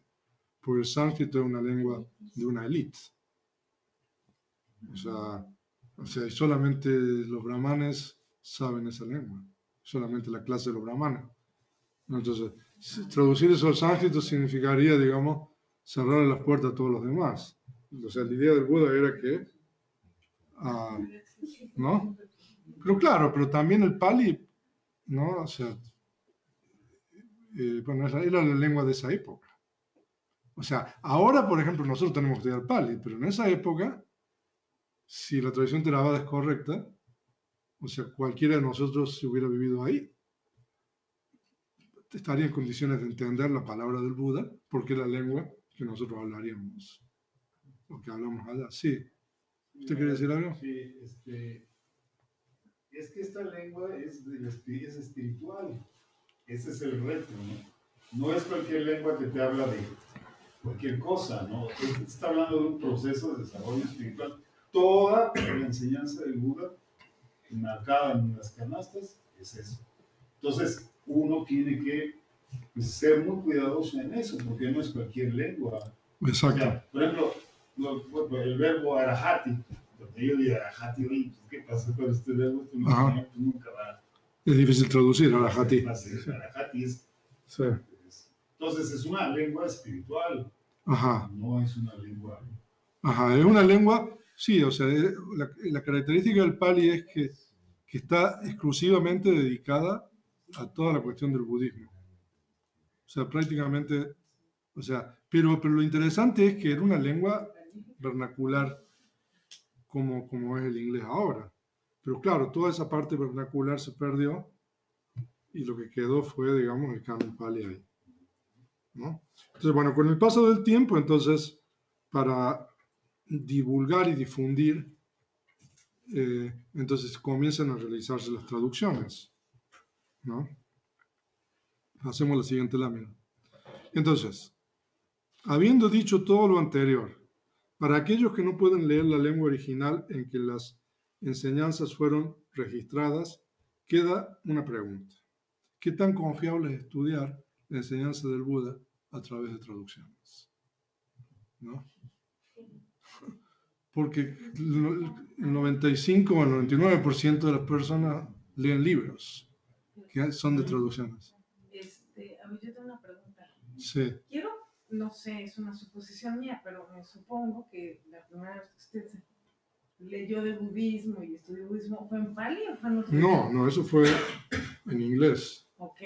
porque el sánscrito es una lengua de una élite. O sea, y solamente los brahmanes saben esa lengua, solamente la clase de los brahmanes. Entonces, traducir eso al sánscrito significaría, digamos, cerrar las puertas a todos los demás. O sea, la idea del Buda era que, ¿no? Pero claro, pero también el Pali, ¿no? O sea, bueno, era la lengua de esa época. O sea, ahora, por ejemplo, nosotros tenemos que estudiar Pali, pero en esa época, si la tradición Theravada es correcta, o sea, cualquiera de nosotros, si hubiera vivido ahí, estaría en condiciones de entender la palabra del Buda, porque es la lengua que nosotros hablaríamos, o que hablamos allá. Sí. ¿Usted quiere decir algo? Sí, es que esta lengua es espiritual. Ese es el reto, ¿no? No es cualquier lengua que te habla de cualquier cosa, ¿no? Está hablando de un proceso de desarrollo espiritual. Toda la enseñanza del Buda, marcada en las canastas, es eso. Entonces, uno tiene que ser muy cuidadoso en eso, porque no es cualquier lengua. Exacto. O sea, por ejemplo, el verbo arahati, donde yo digo arahati, oye, ¿qué pasa con este verbo? Esto nunca va. Es difícil traducir arahati. Arahati es. Sí. Entonces, es una lengua espiritual. Ajá. No es una lengua. Ajá, es una lengua, sí, o sea, la característica del Pali es que está exclusivamente dedicada a toda la cuestión del budismo. O sea, prácticamente, o sea, pero lo interesante es que era una lengua vernacular como es el inglés ahora. Pero claro, toda esa parte vernacular se perdió y lo que quedó fue, digamos, el canon Pali ahí, ¿no? Entonces, bueno, con el paso del tiempo, entonces, para divulgar y difundir, entonces comienzan a realizarse las traducciones, ¿no? Hacemos la siguiente lámina. Entonces, habiendo dicho todo lo anterior, para aquellos que no pueden leer la lengua original en que las enseñanzas fueron registradas, queda una pregunta. ¿Qué tan confiable es estudiar la enseñanza del Buda a través de traducciones? ¿No? Porque el 95 o el 99% de las personas leen libros que son de traducciones. A ver, yo tengo una pregunta. Sí. Quiero, no sé, es una suposición mía, pero me supongo que la primera vez que usted leyó de budismo y estudió budismo, ¿fue en Pali o fue en otro idioma? No, eso fue en inglés. Ok.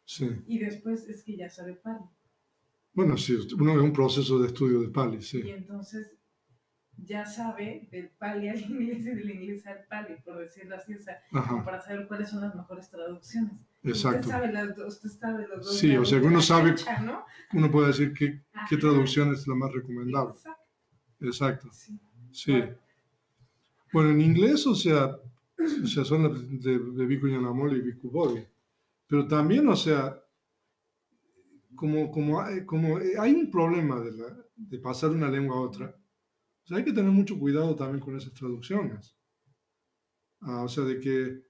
Sí. Y después es que ya sabe Pali. Bueno, sí, uno es un proceso de estudio de Pali, sí. Y entonces ya sabe del Pali al inglés y del inglés al Pali, por decirlo así, o sea, como para saber cuáles son las mejores traducciones. Exacto. Usted sabe los dos. Sí, o sea que uno sabe, cancha, ¿no? uno puede decir qué traducción es la más recomendable. Exacto. Sí. Bueno, en inglés, o sea son las de Bhikkhu Ñāṇamoli y Bhikkhu Bodhi. Pero también, o sea, como hay un problema de pasar una lengua a otra, o sea, hay que tener mucho cuidado también con esas traducciones. O sea, de que,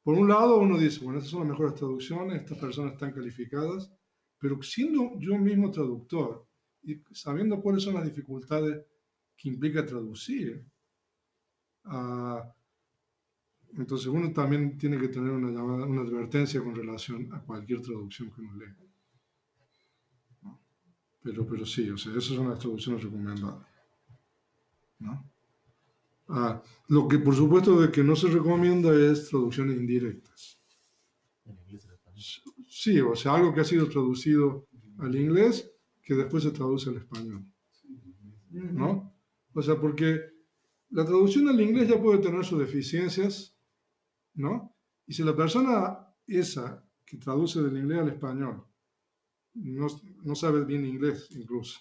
por un lado, uno dice, bueno, estas son las mejores traducciones, estas personas están calificadas, pero siendo yo mismo traductor y sabiendo cuáles son las dificultades que implica traducir, entonces uno también tiene que tener una advertencia con relación a cualquier traducción que uno lea. ¿No? Pero sí, o sea, esas son las traducciones recomendadas. ¿No? Lo que por supuesto de que no se recomienda es traducciones indirectas. En inglés y en español. Sí, o sea, algo que ha sido traducido al inglés que después se traduce al español. ¿No? O sea, porque la traducción al inglés ya puede tener sus deficiencias, ¿no? Y si la persona esa que traduce del inglés al español no sabe bien inglés incluso,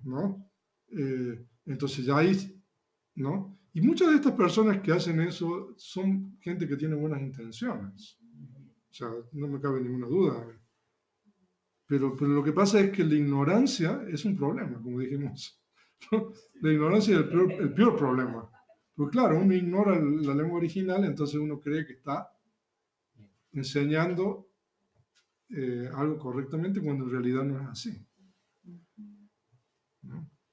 ¿no? Entonces ya ahí, ¿no? Y muchas de estas personas que hacen eso son gente que tiene buenas intenciones. O sea, no me cabe ninguna duda. Pero lo que pasa es que la ignorancia es un problema, como dijimos. La ignorancia es el peor problema. Porque claro, uno ignora la lengua original, entonces uno cree que está enseñando algo correctamente cuando en realidad no es así.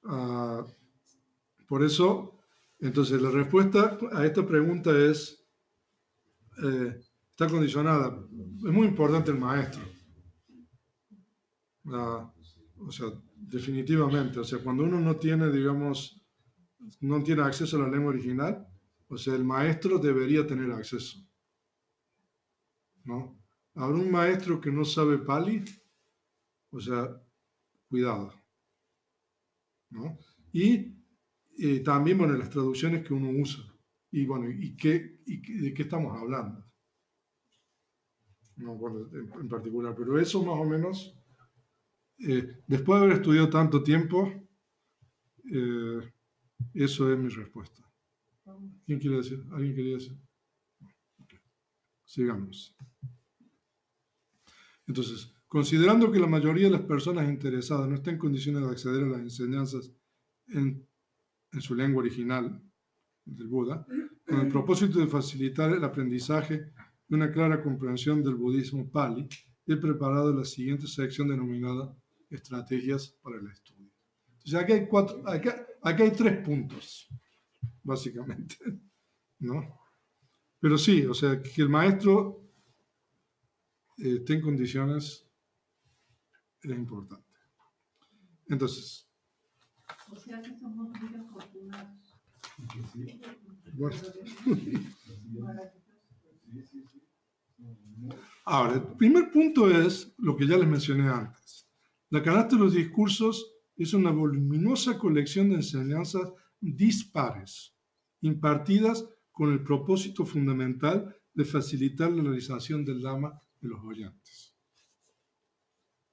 Ah, por eso, entonces la respuesta a esta pregunta es, está condicionada. Es muy importante el maestro. O sea, definitivamente. O sea, cuando uno no tiene, digamos, no tiene acceso a la lengua original, o sea, el maestro debería tener acceso, ¿no? Ahora, un maestro que no sabe Pali, o sea, cuidado, ¿no? Y también, bueno, las traducciones que uno usa. Y bueno, ¿de qué estamos hablando? No, bueno, en particular, pero eso más o menos, después de haber estudiado tanto tiempo, eh, eso es mi respuesta. ¿Quién quiere decir? ¿Alguien quería decir? Okay. Sigamos. Entonces, considerando que la mayoría de las personas interesadas no está en condiciones de acceder a las enseñanzas en su lengua original del Buda, con el propósito de facilitar el aprendizaje y una clara comprensión del budismo Pali, he preparado la siguiente sección denominada Estrategias para el estudio. Entonces, aquí hay 3 puntos, básicamente, ¿no? Pero sí, o sea, que el maestro esté en condiciones es importante. Entonces, O sea que somos muy afortunados. bueno. Ahora, el primer punto es lo que ya les mencioné antes. La canasta de los discursos es una voluminosa colección de enseñanzas dispares, impartidas con el propósito fundamental de facilitar la realización del Dhamma de los oyentes,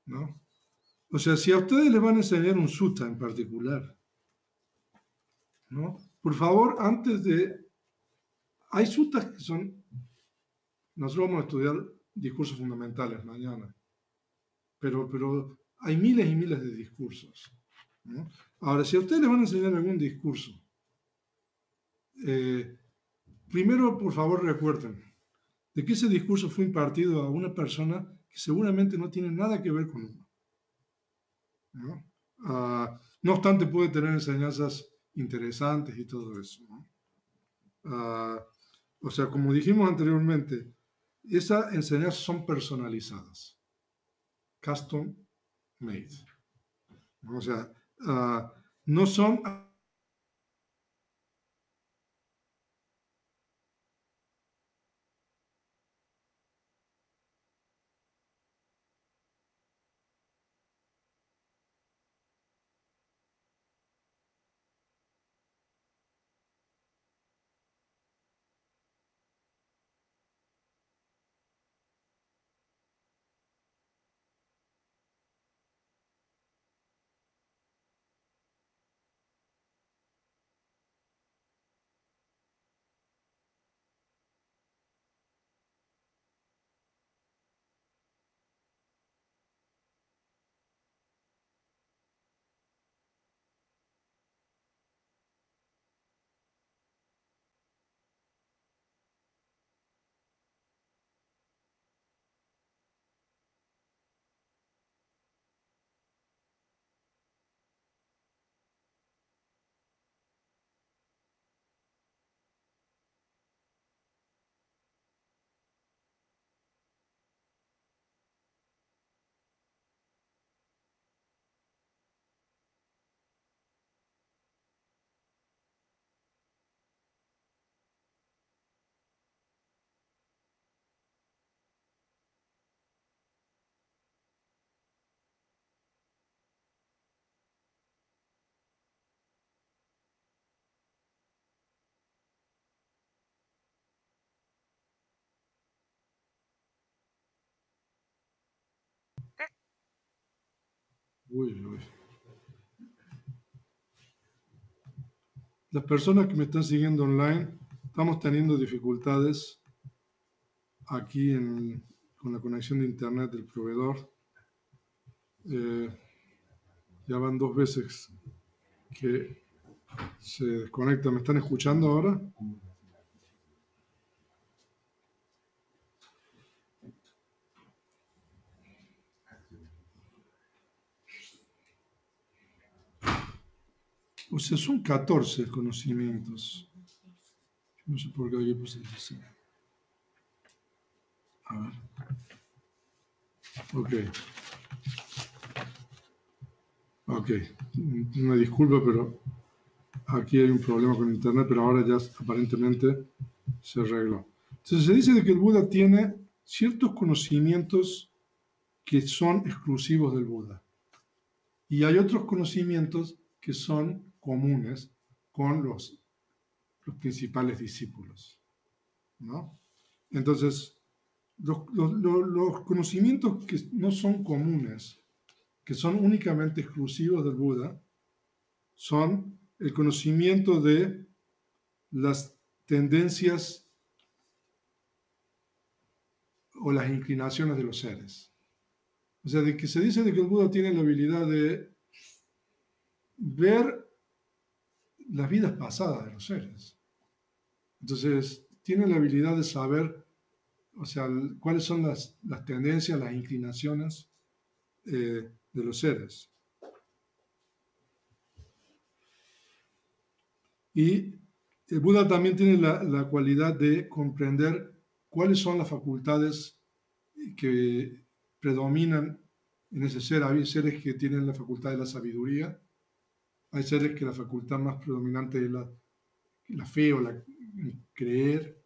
¿no? O sea, si a ustedes les van a enseñar un sutta en particular, ¿no? Por favor, antes de... Hay suttas que son... Nosotros vamos a estudiar discursos fundamentales mañana, pero hay miles y miles de discursos, ¿no? Ahora, si a ustedes les van a enseñar algún discurso, primero, por favor, recuerden de que ese discurso fue impartido a una persona que seguramente no tiene nada que ver con uno, ¿no? No obstante, puede tener enseñanzas interesantes y todo eso, ¿no? O sea, como dijimos anteriormente, esas enseñanzas son personalizadas, custom made, ¿no? O sea, no son... Uy, uy. Las personas que me están siguiendo online, estamos teniendo dificultades aquí con la conexión de internet del proveedor. Ya van 2 veces que se desconecta. ¿Me están escuchando ahora? O sea, son 14 conocimientos. No sé por qué aquí puse 16. A ver. Ok. Ok. Una disculpa, pero aquí hay un problema con internet, pero ahora ya aparentemente se arregló. Entonces se dice de que el Buda tiene ciertos conocimientos que son exclusivos del Buda. Y hay otros conocimientos que son comunes con los principales discípulos, ¿no? Entonces, los conocimientos que no son comunes, que son únicamente exclusivos del Buda, son el conocimiento de las tendencias o las inclinaciones de los seres. O sea, de que se dice de que el Buda tiene la habilidad de ver las vidas pasadas de los seres. Entonces, tiene la habilidad de saber, o sea, cuáles son las tendencias, las inclinaciones de los seres. Y el Buda también tiene la cualidad de comprender cuáles son las facultades que predominan en ese ser. Hay seres que tienen la facultad de la sabiduría, hay seres que la facultad más predominante es la fe o la creer,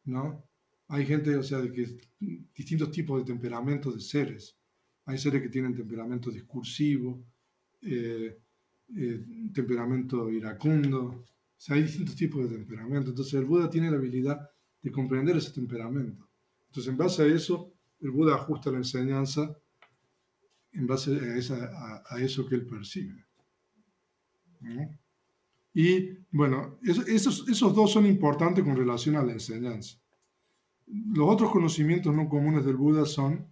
¿no? Hay gente, o sea, de que distintos tipos de temperamentos de seres. Hay seres que tienen temperamento discursivo, temperamento iracundo. O sea, hay distintos tipos de temperamento. Entonces el Buda tiene la habilidad de comprender ese temperamento. Entonces en base a eso, el Buda ajusta la enseñanza en base a eso que él percibe, ¿no? Y bueno, esos dos son importantes con relación a la enseñanza. Los otros conocimientos no comunes del Buda son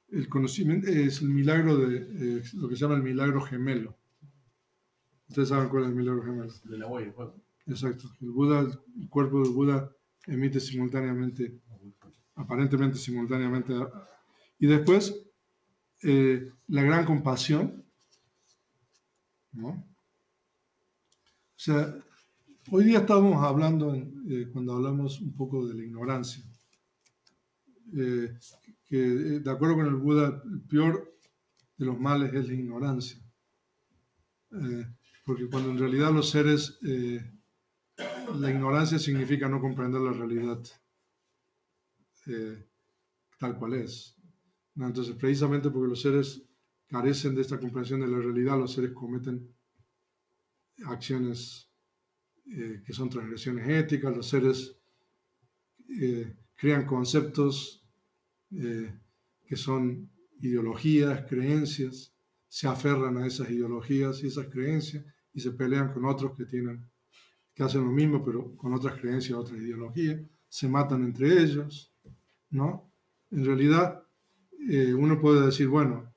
el conocimiento, es el milagro de lo que se llama el milagro gemelo. Ustedes saben cuál es el milagro gemelo. De la huella, pues. Exacto. El cuerpo del Buda emite simultáneamente, aparentemente simultáneamente. Y después, la gran compasión, ¿no? O sea, hoy día estábamos hablando, cuando hablamos un poco de la ignorancia, que de acuerdo con el Buda, el peor de los males es la ignorancia. Porque cuando en realidad los seres, la ignorancia significa no comprender la realidad tal cual es, ¿no? Entonces, precisamente porque los seres carecen de esta comprensión de la realidad, los seres cometen acciones que son transgresiones éticas, los seres crean conceptos que son ideologías, creencias, se aferran a esas ideologías y esas creencias y se pelean con otros que hacen lo mismo pero con otras creencias, otras ideologías, se matan entre ellos, ¿no? En realidad, uno puede decir, bueno,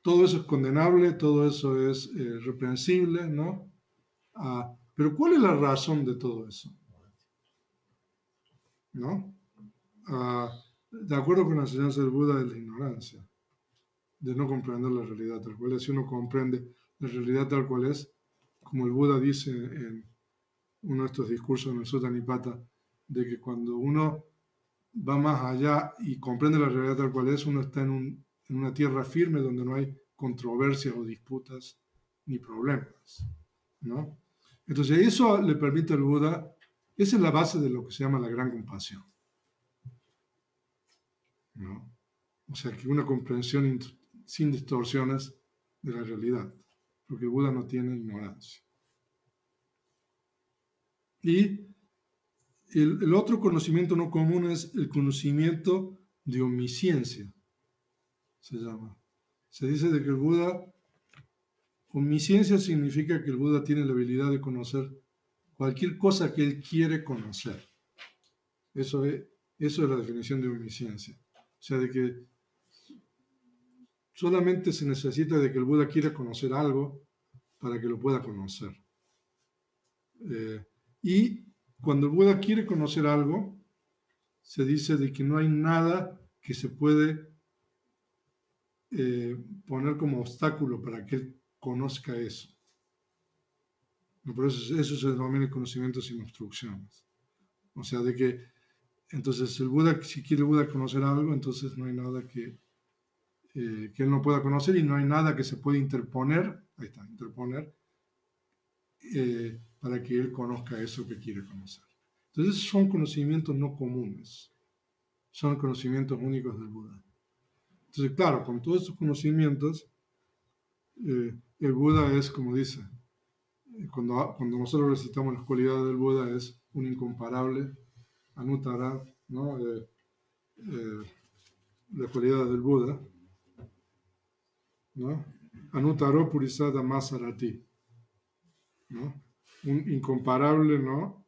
todo eso es condenable, todo eso es reprensible, ¿no? Pero ¿cuál es la razón de todo eso? ¿No? De acuerdo con la enseñanza del Buda, es la ignorancia, de no comprender la realidad tal cual es. Si uno comprende la realidad tal cual es, como el Buda dice en uno de estos discursos en el Sutta Nipata, de que cuando uno va más allá y comprende la realidad tal cual es, uno está en una tierra firme donde no hay controversias o disputas ni problemas, ¿no? Entonces eso le permite al Buda, esa es la base de lo que se llama la gran compasión, ¿no? O sea, que una comprensión sin distorsiones de la realidad, porque el Buda no tiene ignorancia. Y el otro conocimiento no común es el conocimiento de omnisciencia, se llama. Se dice de que el Buda, omnisciencia significa que el Buda tiene la habilidad de conocer cualquier cosa que él quiere conocer. Eso es la definición de omnisciencia. O sea, de que solamente se necesita de que el Buda quiera conocer algo para que lo pueda conocer. Y cuando el Buda quiere conocer algo, se dice de que no hay nada que se puede poner como obstáculo para que él conozca eso. Por eso se denomina el conocimiento sin obstrucciones. O sea, de que entonces el Buda, si quiere el Buda conocer algo, entonces no hay nada que él no pueda conocer y no hay nada que se pueda interponer, ahí está, interponer, para que él conozca eso que quiere conocer. Entonces son conocimientos no comunes, son conocimientos únicos del Buda. Entonces, claro, con todos estos conocimientos, el Buda es, como dice, cuando nosotros recitamos las cualidades del Buda, es un incomparable, Anuttara, ¿no? Las cualidades del Buda, ¿no? Anuttaro Purisada Masarati, ¿no? Un incomparable, ¿no?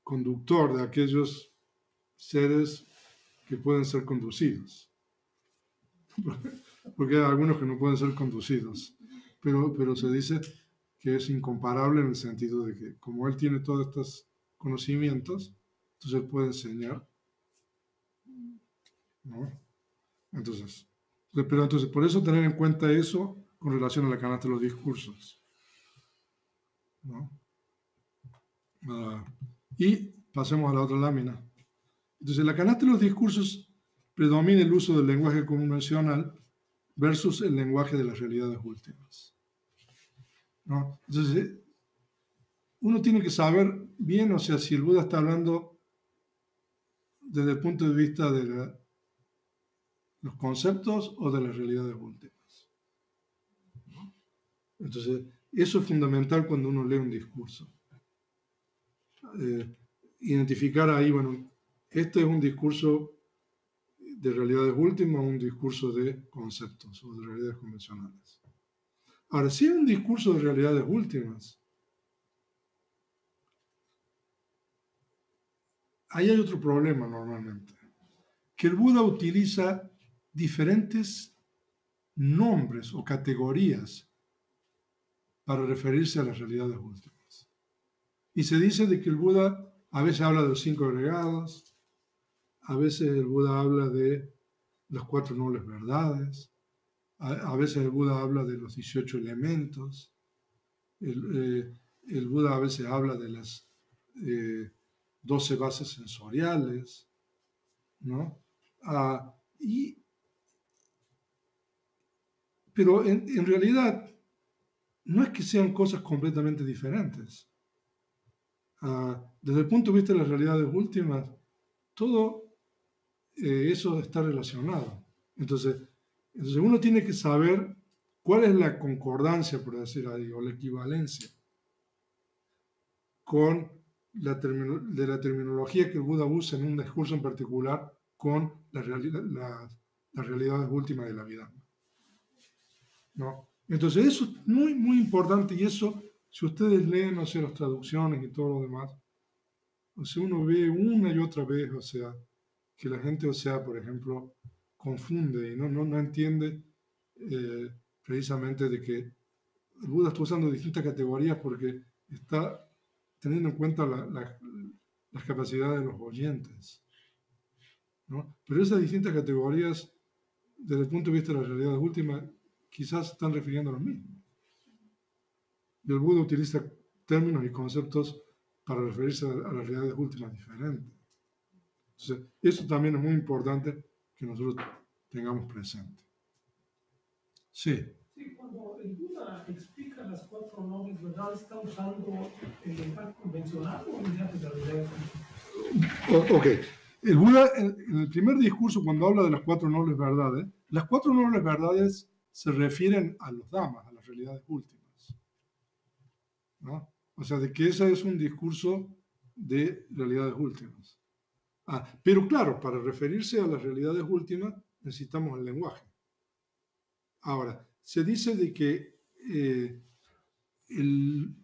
Conductor de aquellos seres que pueden ser conducidos. Porque hay algunos que no pueden ser conducidos, pero se dice que es incomparable en el sentido de que como él tiene todos estos conocimientos, entonces él puede enseñar, ¿no? Entonces, por eso tener en cuenta eso con relación a la canasta de los discursos, ¿no? Y pasemos a la otra lámina. Entonces, en la canasta de los discursos predomina el uso del lenguaje convencional versus el lenguaje de las realidades últimas, ¿no? Entonces, uno tiene que saber bien, o sea, si el Buda está hablando desde el punto de vista de los conceptos o de las realidades últimas, ¿no? Entonces, eso es fundamental cuando uno lee un discurso. Identificar ahí, bueno, este es un discurso de realidades últimas o un discurso de conceptos o de realidades convencionales. Ahora, si es un discurso de realidades últimas, ahí hay otro problema normalmente, que el Buda utiliza diferentes nombres o categorías para referirse a las realidades últimas. Y se dice de que el Buda a veces habla de los 5 agregados, a veces el Buda habla de las 4 nobles verdades, a veces el Buda habla de los 18 elementos, el Buda a veces habla de las 12 bases sensoriales, ¿no? Pero en realidad no es que sean cosas completamente diferentes. Desde el punto de vista de las realidades últimas, todo eso está relacionado. Entonces uno tiene que saber cuál es la concordancia, por decir ahí, o la equivalencia con la terminología que el Buda usa en un discurso en particular con las realidades últimas de la vida, ¿no? Entonces eso es muy, muy importante, y eso, si ustedes leen, o sea, las traducciones y todo lo demás, o sea, uno ve una y otra vez, o sea, que la gente, o sea, por ejemplo, confunde y no entiende precisamente de que el Buda está usando distintas categorías porque está teniendo en cuenta las capacidades de los oyentes, ¿no? Pero esas distintas categorías, desde el punto de vista de las realidades últimas, quizás están refiriendo a lo mismo. Y el Buda utiliza términos y conceptos para referirse a las realidades últimas diferentes. Entonces, eso también es muy importante que nosotros tengamos presente. Sí. Sí, cuando el Buda explica las 4 nobles verdades, ¿está usando el lenguaje convencional o el lenguaje de realidad? Ok. El Buda, en el primer discurso, cuando habla de las 4 nobles verdades, las 4 nobles verdades se refieren a los Dhammas, a las realidades últimas, ¿no? O sea, de que ese es un discurso de realidades últimas. Pero claro, para referirse a las realidades últimas necesitamos el lenguaje. Ahora, se dice de que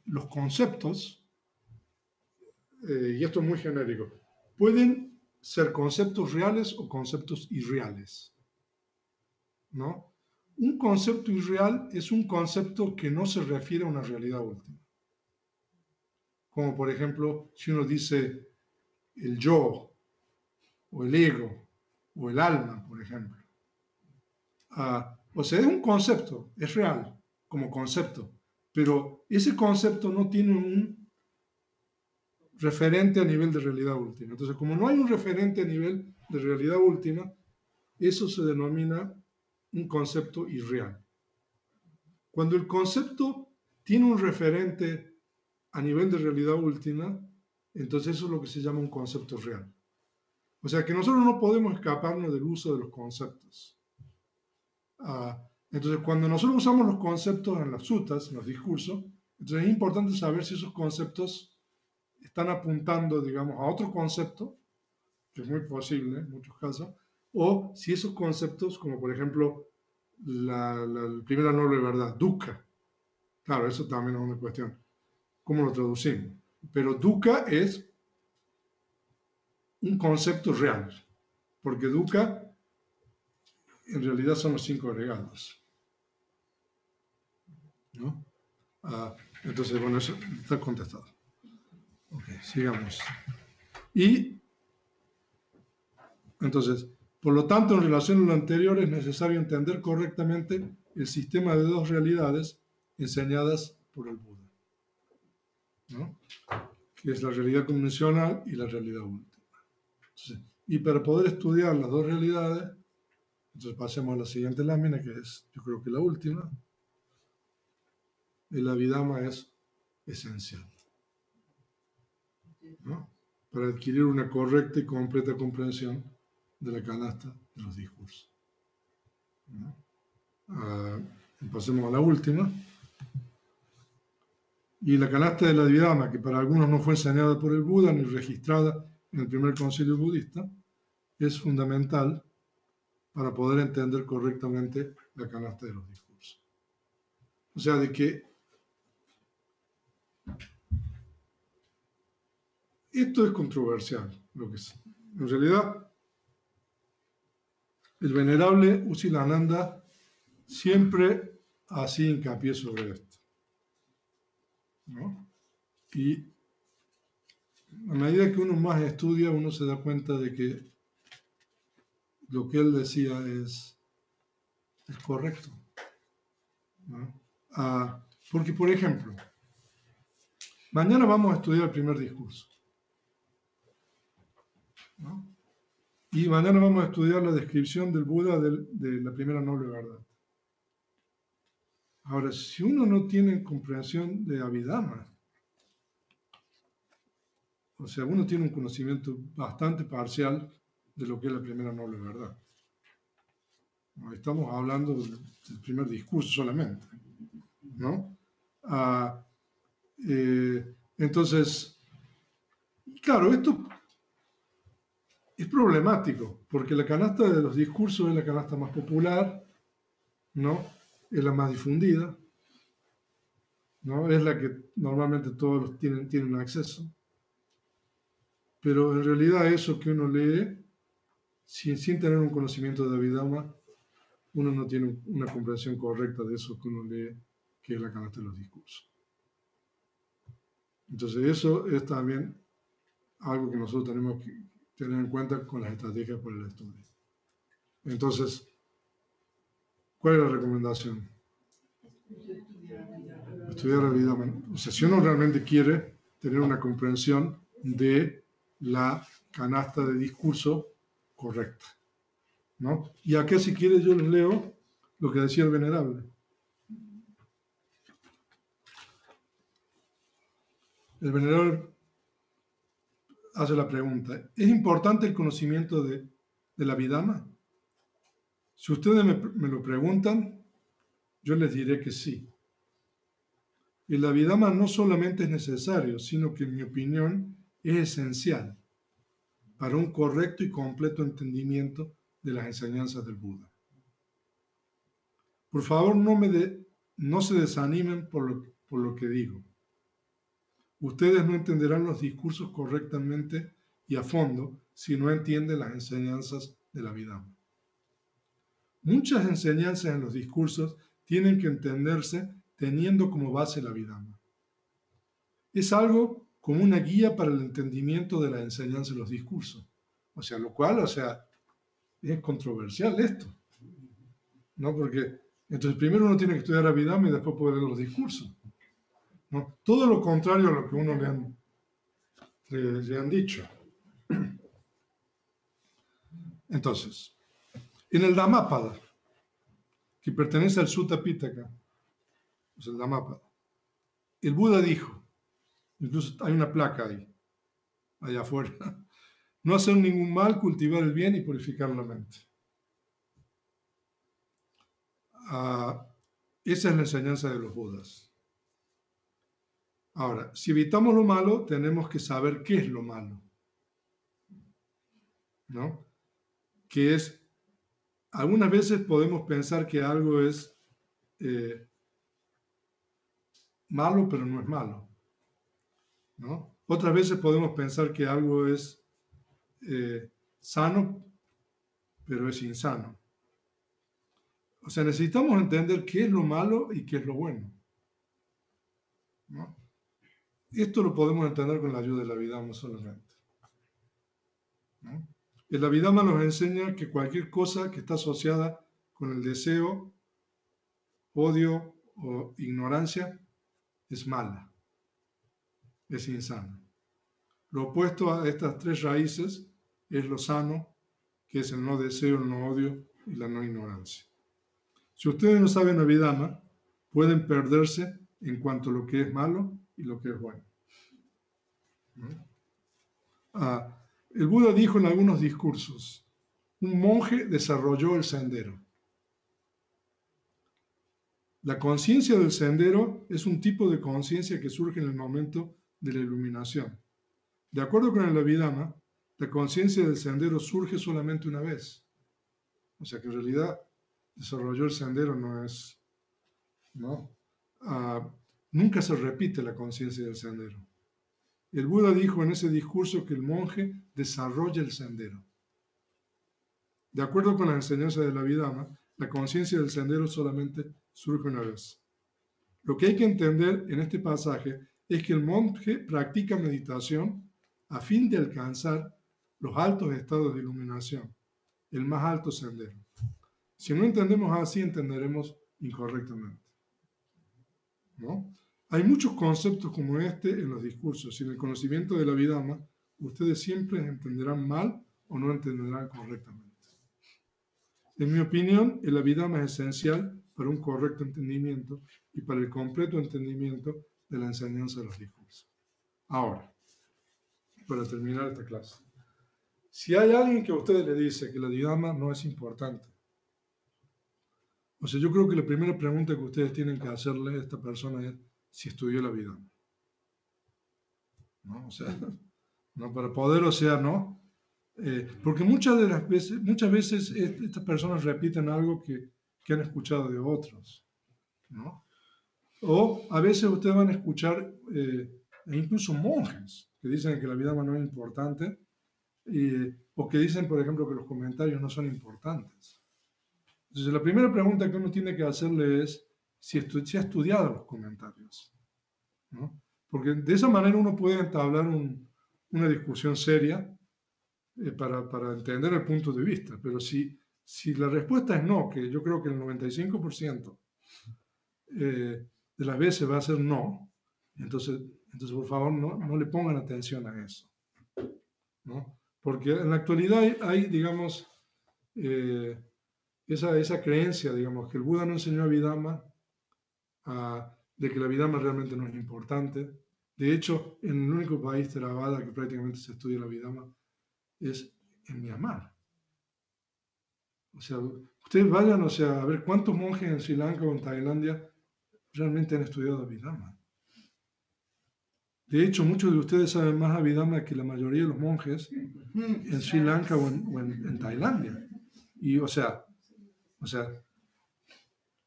los conceptos, y esto es muy genérico, pueden ser conceptos reales o conceptos irreales, ¿no? Un concepto irreal es un concepto que no se refiere a una realidad última. Como por ejemplo, si uno dice el yo, o el ego, o el alma, por ejemplo. O sea, es un concepto, es real como concepto, pero ese concepto no tiene un referente a nivel de realidad última. Entonces, como no hay un referente a nivel de realidad última, eso se denomina un concepto irreal. Cuando el concepto tiene un referente a nivel de realidad última, entonces eso es lo que se llama un concepto real. O sea que nosotros no podemos escaparnos del uso de los conceptos. Entonces, cuando nosotros usamos los conceptos en las suttas, en los discursos, entonces es importante saber si esos conceptos están apuntando, digamos, a otro concepto, que es muy posible en muchos casos, o si esos conceptos, como por ejemplo la primera noble verdad, dukkha, claro, eso también es una cuestión, ¿cómo lo traducimos? Pero dukkha es un concepto real, porque dukkha en realidad son los 5 agregados, ¿no? Entonces, bueno, eso está contestado. Ok, sigamos. Y entonces, por lo tanto, en relación a lo anterior, es necesario entender correctamente el sistema de 2 realidades enseñadas por el Buda, ¿no? Que es la realidad convencional y la realidad última. Entonces, y para poder estudiar las 2 realidades, entonces pasemos a la siguiente lámina, que es, yo creo que la última. El Abhidhamma es esencial, ¿no? Para adquirir una correcta y completa comprensión de la canasta de los discursos, ¿no? Pasemos a la última. Y la canasta de la Abhidhamma, que para algunos no fue enseñada por el Buda ni registrada en el primer concilio budista, es fundamental para poder entender correctamente la canasta de los discursos. O sea, de que esto es controversial, lo que es. En realidad, el venerable Usilananda siempre hacía hincapié sobre esto, ¿no? Y a medida que uno más estudia, uno se da cuenta de que lo que él decía es correcto, ¿no? Porque, por ejemplo, mañana vamos a estudiar el primer discurso, ¿no? Y mañana vamos a estudiar la descripción del Buda de la primera noble verdad. Ahora, si uno no tiene comprensión de Abhidhamma, o sea, uno tiene un conocimiento bastante parcial de lo que es la primera noble verdad. No estamos hablando del primer discurso solamente, ¿no? Entonces, claro, esto es problemático, porque la canasta de los discursos es la canasta más popular, ¿no? Es la más difundida, ¿no? Es la que normalmente todos tienen acceso. Pero en realidad eso que uno lee, sin tener un conocimiento de Abhidhamma, uno no tiene una comprensión correcta de eso que uno lee, que es la canasta de los discursos. Entonces eso es también algo que nosotros tenemos que tener en cuenta con las estrategias para el estudio. Entonces, ¿cuál es la recomendación? Estudiar Abhidhamma. O sea, si uno realmente quiere tener una comprensión de la canasta de discurso correcta, ¿no? Y acá, si quieres, yo les leo lo que decía el venerable. El venerable hace la pregunta: ¿es importante el conocimiento de la Abhidhamma? Si ustedes me lo preguntan, yo les diré que sí. El Abhidhamma no solamente es necesario, sino que, en mi opinión, es esencial para un correcto y completo entendimiento de las enseñanzas del Buda. Por favor, no se desanimen por lo que digo. Ustedes no entenderán los discursos correctamente y a fondo si no entienden las enseñanzas del Abhidhamma. Muchas enseñanzas en los discursos tienen que entenderse teniendo como base el Abhidhamma. Es algo como una guía para el entendimiento de la enseñanza de los discursos. O sea, es controversial esto, ¿no? Porque entonces primero uno tiene que estudiar Abhidhamma y después poder leer los discursos, ¿no? Todo lo contrario a lo que uno le han dicho. Entonces, en el Dhammapada, que pertenece al Sutta Pitaka, es el Dhammapada, el Buda dijo, incluso hay una placa ahí, allá afuera, no hacer ningún mal, cultivar el bien y purificar la mente. Esa es la enseñanza de los Budas. Ahora, si evitamos lo malo, tenemos que saber qué es lo malo, ¿no? Que es, algunas veces podemos pensar que algo es malo, pero no es malo, ¿no? Otras veces podemos pensar que algo es sano, pero es insano. O sea, necesitamos entender qué es lo malo y qué es lo bueno, ¿no? Esto lo podemos entender con la ayuda de la Abhidhamma solamente, ¿no? El Abhidhamma nos enseña que cualquier cosa que está asociada con el deseo, odio o ignorancia es mala, es insana. Lo opuesto a estas tres raíces es lo sano, que es el no deseo, el no odio y la no ignorancia. Si ustedes no saben Abhidhamma, pueden perderse en cuanto a lo que es malo y lo que es bueno, ¿no? El Buda dijo en algunos discursos, un monje desarrolló el sendero. La conciencia del sendero es un tipo de conciencia que surge en el momento de la iluminación. De acuerdo con el Abhidhamma, la conciencia del sendero surge solamente una vez. O sea que en realidad desarrolló el sendero no es, ¿no? Nunca se repite la conciencia del sendero. El Buda dijo en ese discurso que el monje desarrolla el sendero. De acuerdo con la enseñanza del Abhidhamma, la conciencia del sendero solamente surge una vez. Lo que hay que entender en este pasaje es que el monje practica meditación a fin de alcanzar los altos estados de iluminación, el más alto sendero. Si no entendemos así, entenderemos incorrectamente, ¿no? Hay muchos conceptos como este en los discursos. Sin el conocimiento de la Abhidhamma, ustedes siempre entenderán mal o no entenderán correctamente. En mi opinión, el Abhidhamma es esencial para un correcto entendimiento y para el completo entendimiento de la enseñanza de los discursos. Ahora, para terminar esta clase, si hay alguien que a ustedes le dice que el Abhidhamma no es importante, o sea, yo creo que la primera pregunta que ustedes tienen que hacerle a esta persona es si estudió el Abhidhamma, ¿no? O sea, ¿no? Para poder, o sea, ¿no? Porque muchas veces estas personas repiten algo que han escuchado de otros, ¿no? O a veces ustedes van a escuchar incluso monjes que dicen que la Abhidhamma no es importante, o que dicen, por ejemplo, que los comentarios no son importantes. Entonces, la primera pregunta que uno tiene que hacerle es si ha estudiado los comentarios, ¿no? Porque de esa manera uno puede entablar una discusión seria para entender el punto de vista. Pero si la respuesta es no, que yo creo que el 95% de las veces va a ser no, entonces por favor no le pongan atención a eso, ¿no? Porque en la actualidad hay digamos, esa creencia, digamos, que el Buda no enseñó Abhidhamma, de que la Abhidhamma realmente no es importante. De hecho, en el único país Theravada que prácticamente se estudia la Abhidhamma es en Myanmar. O sea, ustedes vayan, o sea, a ver cuántos monjes en Sri Lanka o en Tailandia realmente han estudiado Abhidhamma. De hecho, muchos de ustedes saben más Abhidhamma que la mayoría de los monjes en Sri Lanka o en Tailandia. Y, o sea,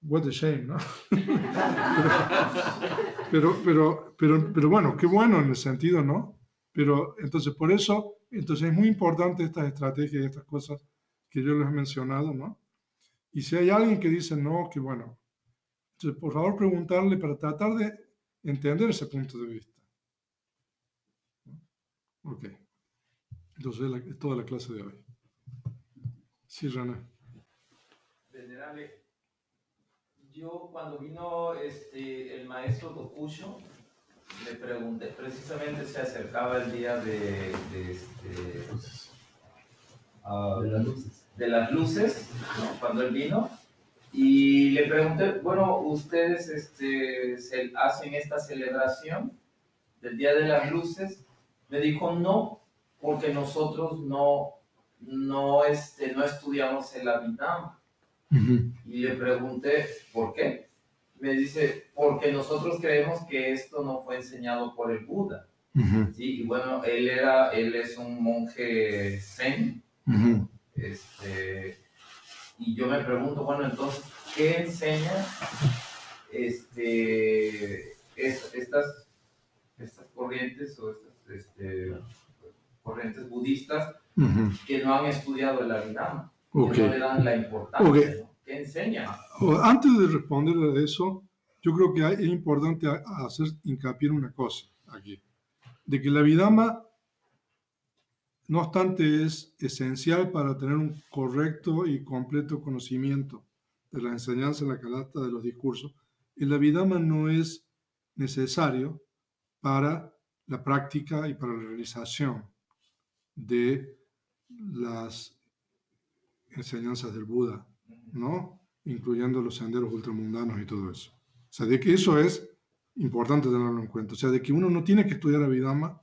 what a shame, ¿no? pero bueno, qué bueno en el sentido, ¿no? Pero entonces, por eso, entonces es muy importante estas estrategias y estas cosas que yo les he mencionado, ¿no? Y si hay alguien que dice no, que bueno, entonces por favor preguntarle para tratar de entender ese punto de vista. Ok. Entonces es toda la clase de hoy. Sí, Rana. Venerable, Yo cuando vino el maestro Tokusho, le pregunté, precisamente se acercaba el día de las luces, ¿no? Cuando él vino, y le pregunté, bueno, ¿ustedes hacen esta celebración del Día de las Luces? Me dijo, no, porque nosotros no estudiamos el Abhidhamma. Y le pregunté, ¿por qué? Me dice, porque nosotros creemos que esto no fue enseñado por el Buda. ¿Sí? Y bueno, él es un monje zen. Y yo me pregunto, bueno, entonces, ¿qué enseña estas corrientes o estas corrientes budistas que no han estudiado el Abhidhamma? Que no le dan la importancia, ¿no? ¿Qué enseñan? Antes de responder a eso, yo creo que es importante hacer hincapié en una cosa aquí, de que el Abhidhamma, no obstante, es esencial para tener un correcto y completo conocimiento de la enseñanza en la canasta de los discursos. El Abhidhamma no es necesario para la práctica y para la realización de las enseñanzas del Buda, ¿no? Incluyendo los senderos ultramundanos y todo eso. O sea, de que eso es importante tenerlo en cuenta. O sea, de que uno no tiene que estudiar Abhidhamma,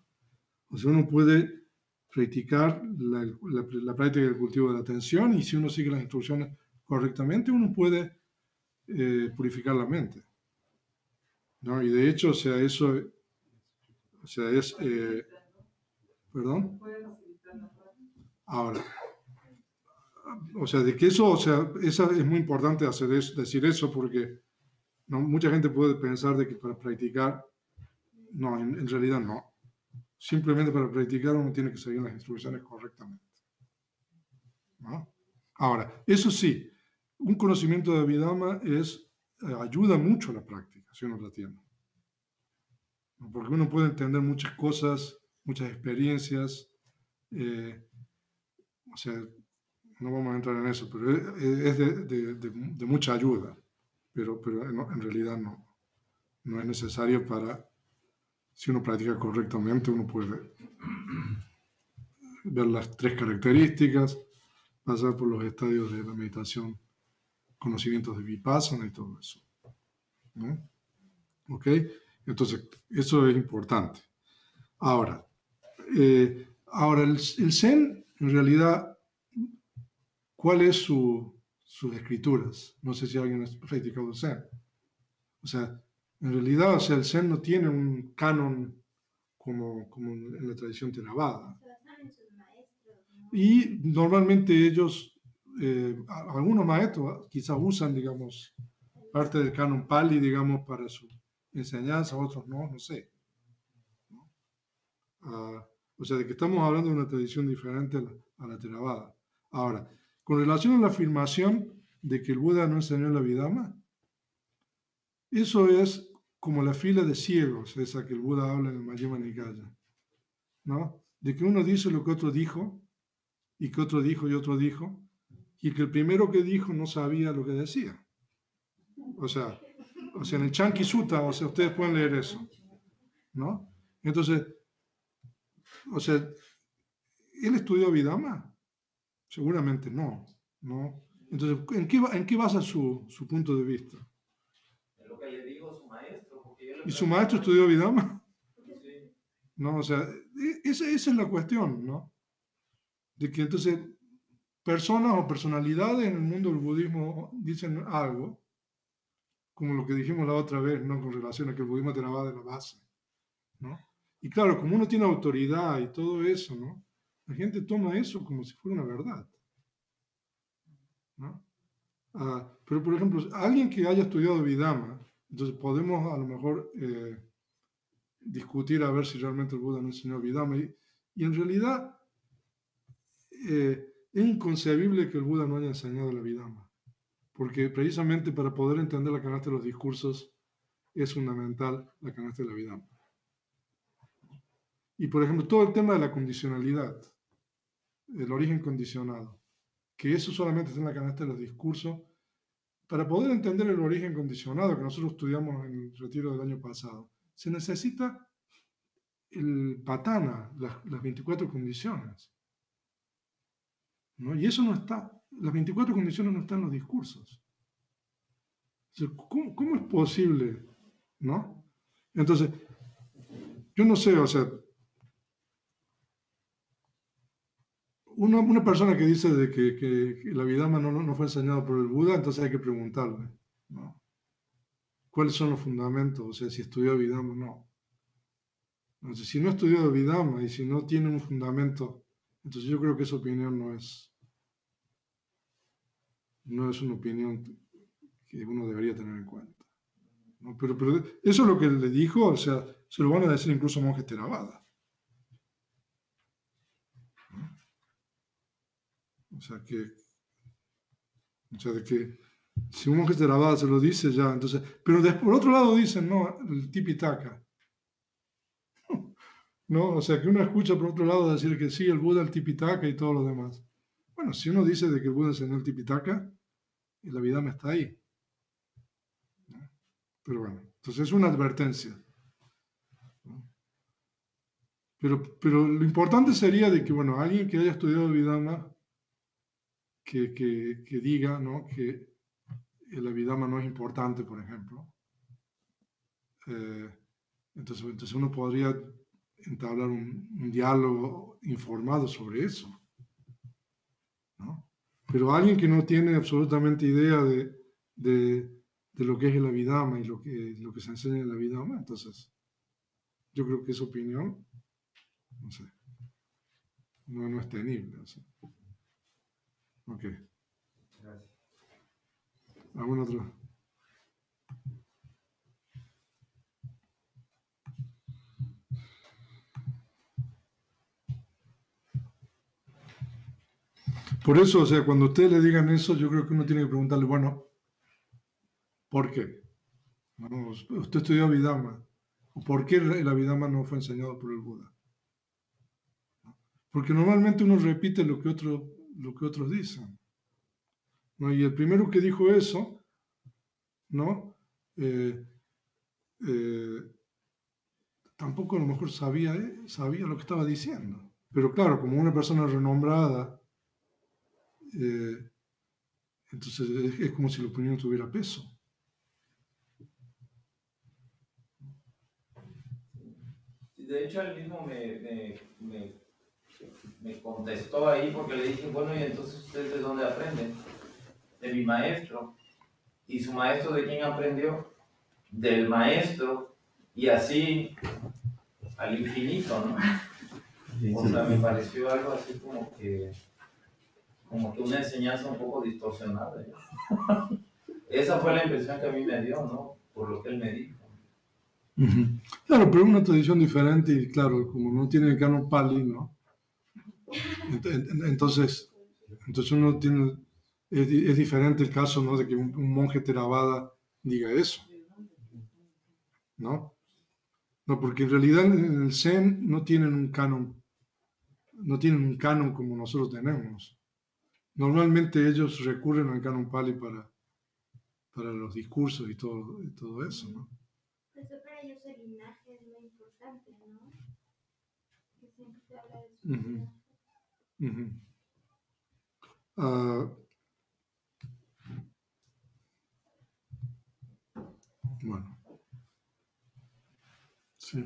o sea, uno puede practicar la práctica del cultivo de la atención, y si uno sigue las instrucciones correctamente, uno puede purificar la mente, ¿no? Y de hecho, o sea, eso, o sea, es, ¿perdón? Ahora, o sea, de que eso, o sea, es muy importante decir eso, porque no, mucha gente puede pensar de que para practicar, no, en realidad no. Simplemente para practicar uno tiene que seguir las instrucciones correctamente, ¿no? Ahora, eso sí, un conocimiento de Abhidhamma ayuda mucho a la práctica, si uno la tiene, ¿no? Porque uno puede entender muchas cosas, muchas experiencias, o sea, no vamos a entrar en eso, pero es de mucha ayuda, pero en realidad no es necesario para, si uno practica correctamente, uno puede ver las 3 características, pasar por los estadios de la meditación, conocimientos de Vipassana y todo eso, ¿no? ¿Ok? Entonces, eso es importante. Ahora, el Zen, en realidad, ¿cuál es sus escrituras? No sé si alguien ha practicado Zen. O sea, en realidad, o sea, el Zen no tiene un canon como en la tradición Theravada. Y normalmente ellos, algunos maestros quizás usan, digamos, parte del canon Pali, digamos, para su enseñanza, otros no sé, ¿no? O sea, de que estamos hablando de una tradición diferente a la Theravada. Ahora, con relación a la afirmación de que el Buda no enseñó el Abhidhamma, eso es como la fila de ciegos, esa que el Buda habla en el Majjhima Nikaya, ¿no? De que uno dice lo que otro dijo, y que otro dijo y otro dijo, y que el primero que dijo no sabía lo que decía. O sea en el Chanki Sutta, o sea, ustedes pueden leer eso, ¿no? Entonces, o sea, ¿él estudió Abhidhamma? Seguramente no. Entonces, ¿en qué basa su punto de vista? En lo que le dijo su maestro. Porque yo le ¿Y su maestro estudió Abhidhamma? Sí. No, o sea, esa es la cuestión, ¿no? De que entonces personas o personalidades en el mundo del budismo dicen algo, como lo que dijimos la otra vez, ¿no? Con relación a que el budismo Theravada de la base, ¿no? Y claro, como uno tiene autoridad y todo eso, ¿no? La gente toma eso como si fuera una verdad, ¿no? Pero, por ejemplo, alguien que haya estudiado Abhidhamma, entonces podemos a lo mejor discutir a ver si realmente el Buda no enseñó Abhidhamma. Y en realidad es inconcebible que el Buda no haya enseñado el Abhidhamma, porque precisamente para poder entender la canasta de los discursos es fundamental la canasta del Abhidhamma. Y, por ejemplo, todo el tema de la condicionalidad, el origen condicionado, que eso solamente está en la canasta de los discursos, para poder entender el origen condicionado que nosotros estudiamos en el retiro del año pasado, se necesita el patana, las 24 condiciones, ¿no? Y eso no está, las 24 condiciones no están en los discursos. O sea, ¿cómo es posible, no? Entonces, yo no sé, o sea, una persona que dice de que la Abhidhamma no fue enseñada por el Buda, entonces hay que preguntarle, ¿no? ¿Cuáles son los fundamentos? O sea, si estudió Abhidhamma o no. Entonces, si no estudió Abhidhamma y si no tiene un fundamento, entonces yo creo que esa opinión no es una opinión que uno debería tener en cuenta, ¿no? Pero eso es lo que le dijo, o sea, se lo van a decir incluso monjes Theravada. O sea, de que si un monje Theravada se lo dice ya, entonces, pero por otro lado dicen, no, el Tipitaka, ¿no? O sea, que uno escucha por otro lado decir que sí, el Buda, el Tipitaka y todo lo demás. Bueno, si uno dice de que el Buda enseñó el Tipitaka, y la Abhidhamma está ahí, ¿no? Pero bueno, entonces es una advertencia, ¿no? Pero lo importante sería de que, bueno, alguien que haya estudiado Abhidhamma, que diga, ¿no?, que el Abhidhamma no es importante, por ejemplo. Entonces uno podría entablar un diálogo informado sobre eso, ¿no? Pero alguien que no tiene absolutamente idea de lo que es el Abhidhamma y lo que se enseña en el Abhidhamma, entonces yo creo que esa opinión, no sé, no es tenible. O sea. Ok. Gracias. ¿Algún otro? Por eso, o sea, cuando ustedes le digan eso, yo creo que uno tiene que preguntarle, bueno, ¿por qué? ¿No? Usted estudió Abhidhamma. ¿Por qué el Abhidhamma no fue enseñado por el Buda? Porque normalmente uno repite lo que otros dicen, ¿no? Y el primero que dijo eso, ¿no? Tampoco a lo mejor sabía lo que estaba diciendo. Pero claro, como una persona renombrada, entonces es como si la opinión tuviera peso. De hecho, él mismo me contestó ahí porque le dije, bueno, ¿y entonces ustedes de dónde aprenden? De mi maestro. ¿Y su maestro de quién aprendió? Del maestro. Y así al infinito, ¿no? O sea, me pareció algo así como que una enseñanza un poco distorsionada, ¿eh? Esa fue la impresión que a mí me dio, ¿no? Por lo que él me dijo. Claro, pero es una tradición diferente y claro, como no tiene el canon Pali, ¿no? Entonces uno tiene, es diferente el caso, ¿no?, de que un monje Theravada diga eso, ¿no? No, porque en realidad en el Zen no tienen un canon como nosotros tenemos. Normalmente ellos recurren al canon Pali para los discursos y todo eso, ¿no? Eso para ellos el linaje es muy importante, ¿no? Que siempre se habla de su Ujú. linaje. Ujú. Bueno, sí.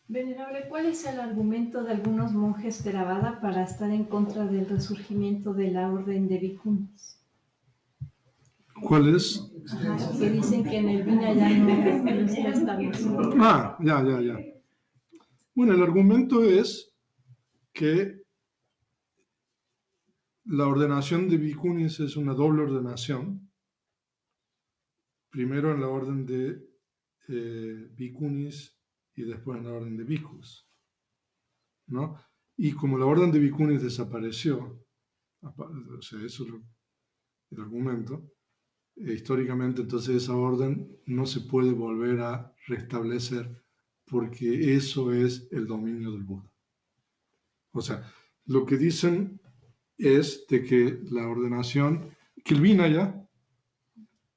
Venerable, ¿cuál es el argumento de algunos monjes Theravada para estar en contra del resurgimiento de la orden de Bhikkhunis? ¿Cuál es? Ajá, que dicen que en el Vina ya no está establecido. Ya. Bueno, el argumento es que la ordenación de Bhikkhunis es una doble ordenación. Primero en la orden de Bhikkhunis y después en la orden de Bhikkhus, ¿no? Y como la orden de Bhikkhunis desapareció, o sea, eso es el argumento, históricamente entonces esa orden no se puede volver a restablecer porque eso es el dominio del Buda. O sea, lo que dicen es de que la ordenación, que el Vinaya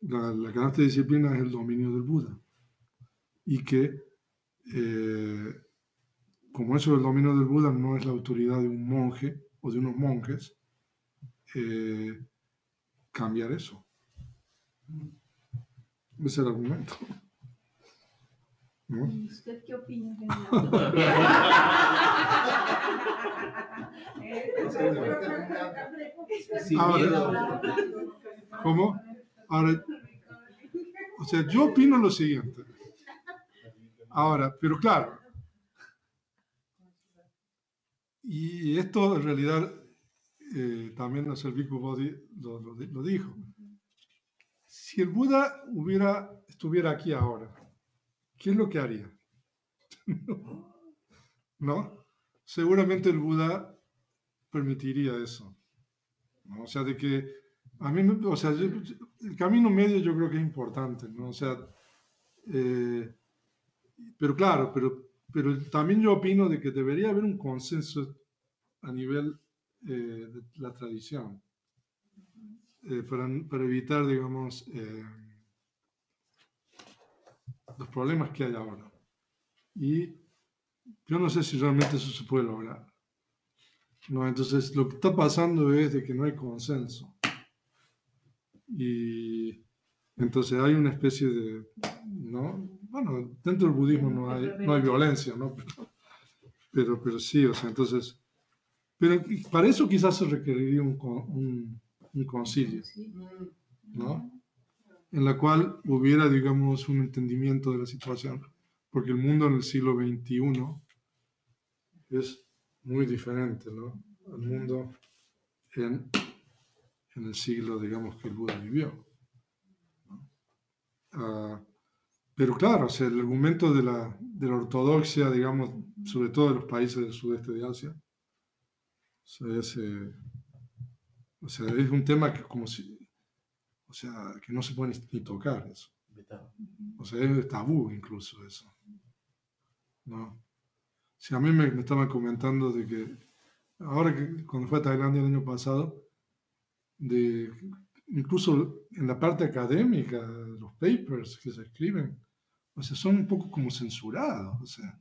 la canasta de disciplina es el dominio del Buda. Y que, como eso del dominio del Buda no es la autoridad de un monje o de unos monjes, cambiar eso. Ese es el argumento. ¿No? ¿Y usted qué opina, Renato? Ahora, ¿cómo? Ahora, o sea, yo opino lo siguiente. Ahora, pero claro, y esto en realidad también el Bhikkhu Bodhi lo dijo. Si el Buda estuviera aquí ahora, ¿qué es lo que haría? ¿No? Seguramente el Buda permitiría eso, ¿no? O sea, de que a mí, o sea, el camino medio yo creo que es importante, ¿no? O sea, pero claro, pero también yo opino de que debería haber un consenso a nivel de la tradición para evitar, digamos, los problemas que hay ahora. Y yo no sé si realmente eso se puede lograr. ¿No? Entonces, lo que está pasando es de que no hay consenso. Y entonces hay una especie de, ¿no? Bueno, dentro del budismo no hay violencia, ¿no? Pero sí, o sea, entonces, pero para eso quizás se requeriría un concilio, ¿no? En la cual hubiera, digamos, un entendimiento de la situación, porque el mundo en el siglo XXI es muy diferente, ¿no? Al mundo en el siglo, digamos, que el Buda vivió. Pero claro, o sea, el argumento de la ortodoxia, digamos, sobre todo de los países del sudeste de Asia, o sea, es un tema que como si, o sea, que no se puede ni tocar eso. O sea, es tabú incluso eso, ¿no? Si a mí me estaban comentando de que, ahora que cuando fue a Tailandia el año pasado, de incluso en la parte académica, los papers que se escriben, o sea, son un poco como censurados, o sea,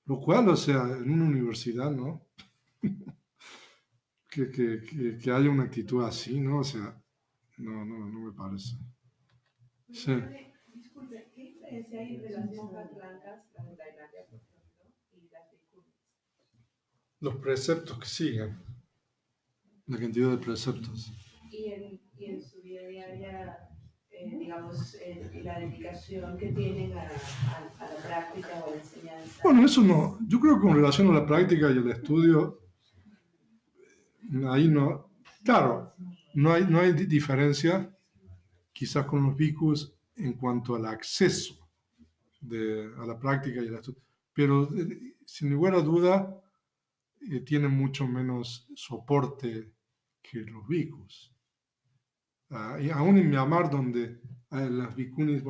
lo cual, o sea, en una universidad, ¿no? que haya una actitud así, ¿no? O sea, no me parece. Sí. Disculpe, ¿qué diferencia hay entre las monjas blancas, las de Tailandia, por ejemplo, y las bhikkhunis? Los preceptos que siguen, la cantidad de preceptos. Y en su vida diaria, digamos, la dedicación que tienen a la práctica o a la enseñanza. Bueno, eso no, yo creo que con relación a la práctica y al estudio, ahí no, claro, no hay diferencia quizás con los bhikkhus en cuanto al acceso a la práctica y al estudio, pero sin lugar a duda tienen mucho menos soporte que los bhikkhus. Y aún en Myanmar, donde las bhikkhunis,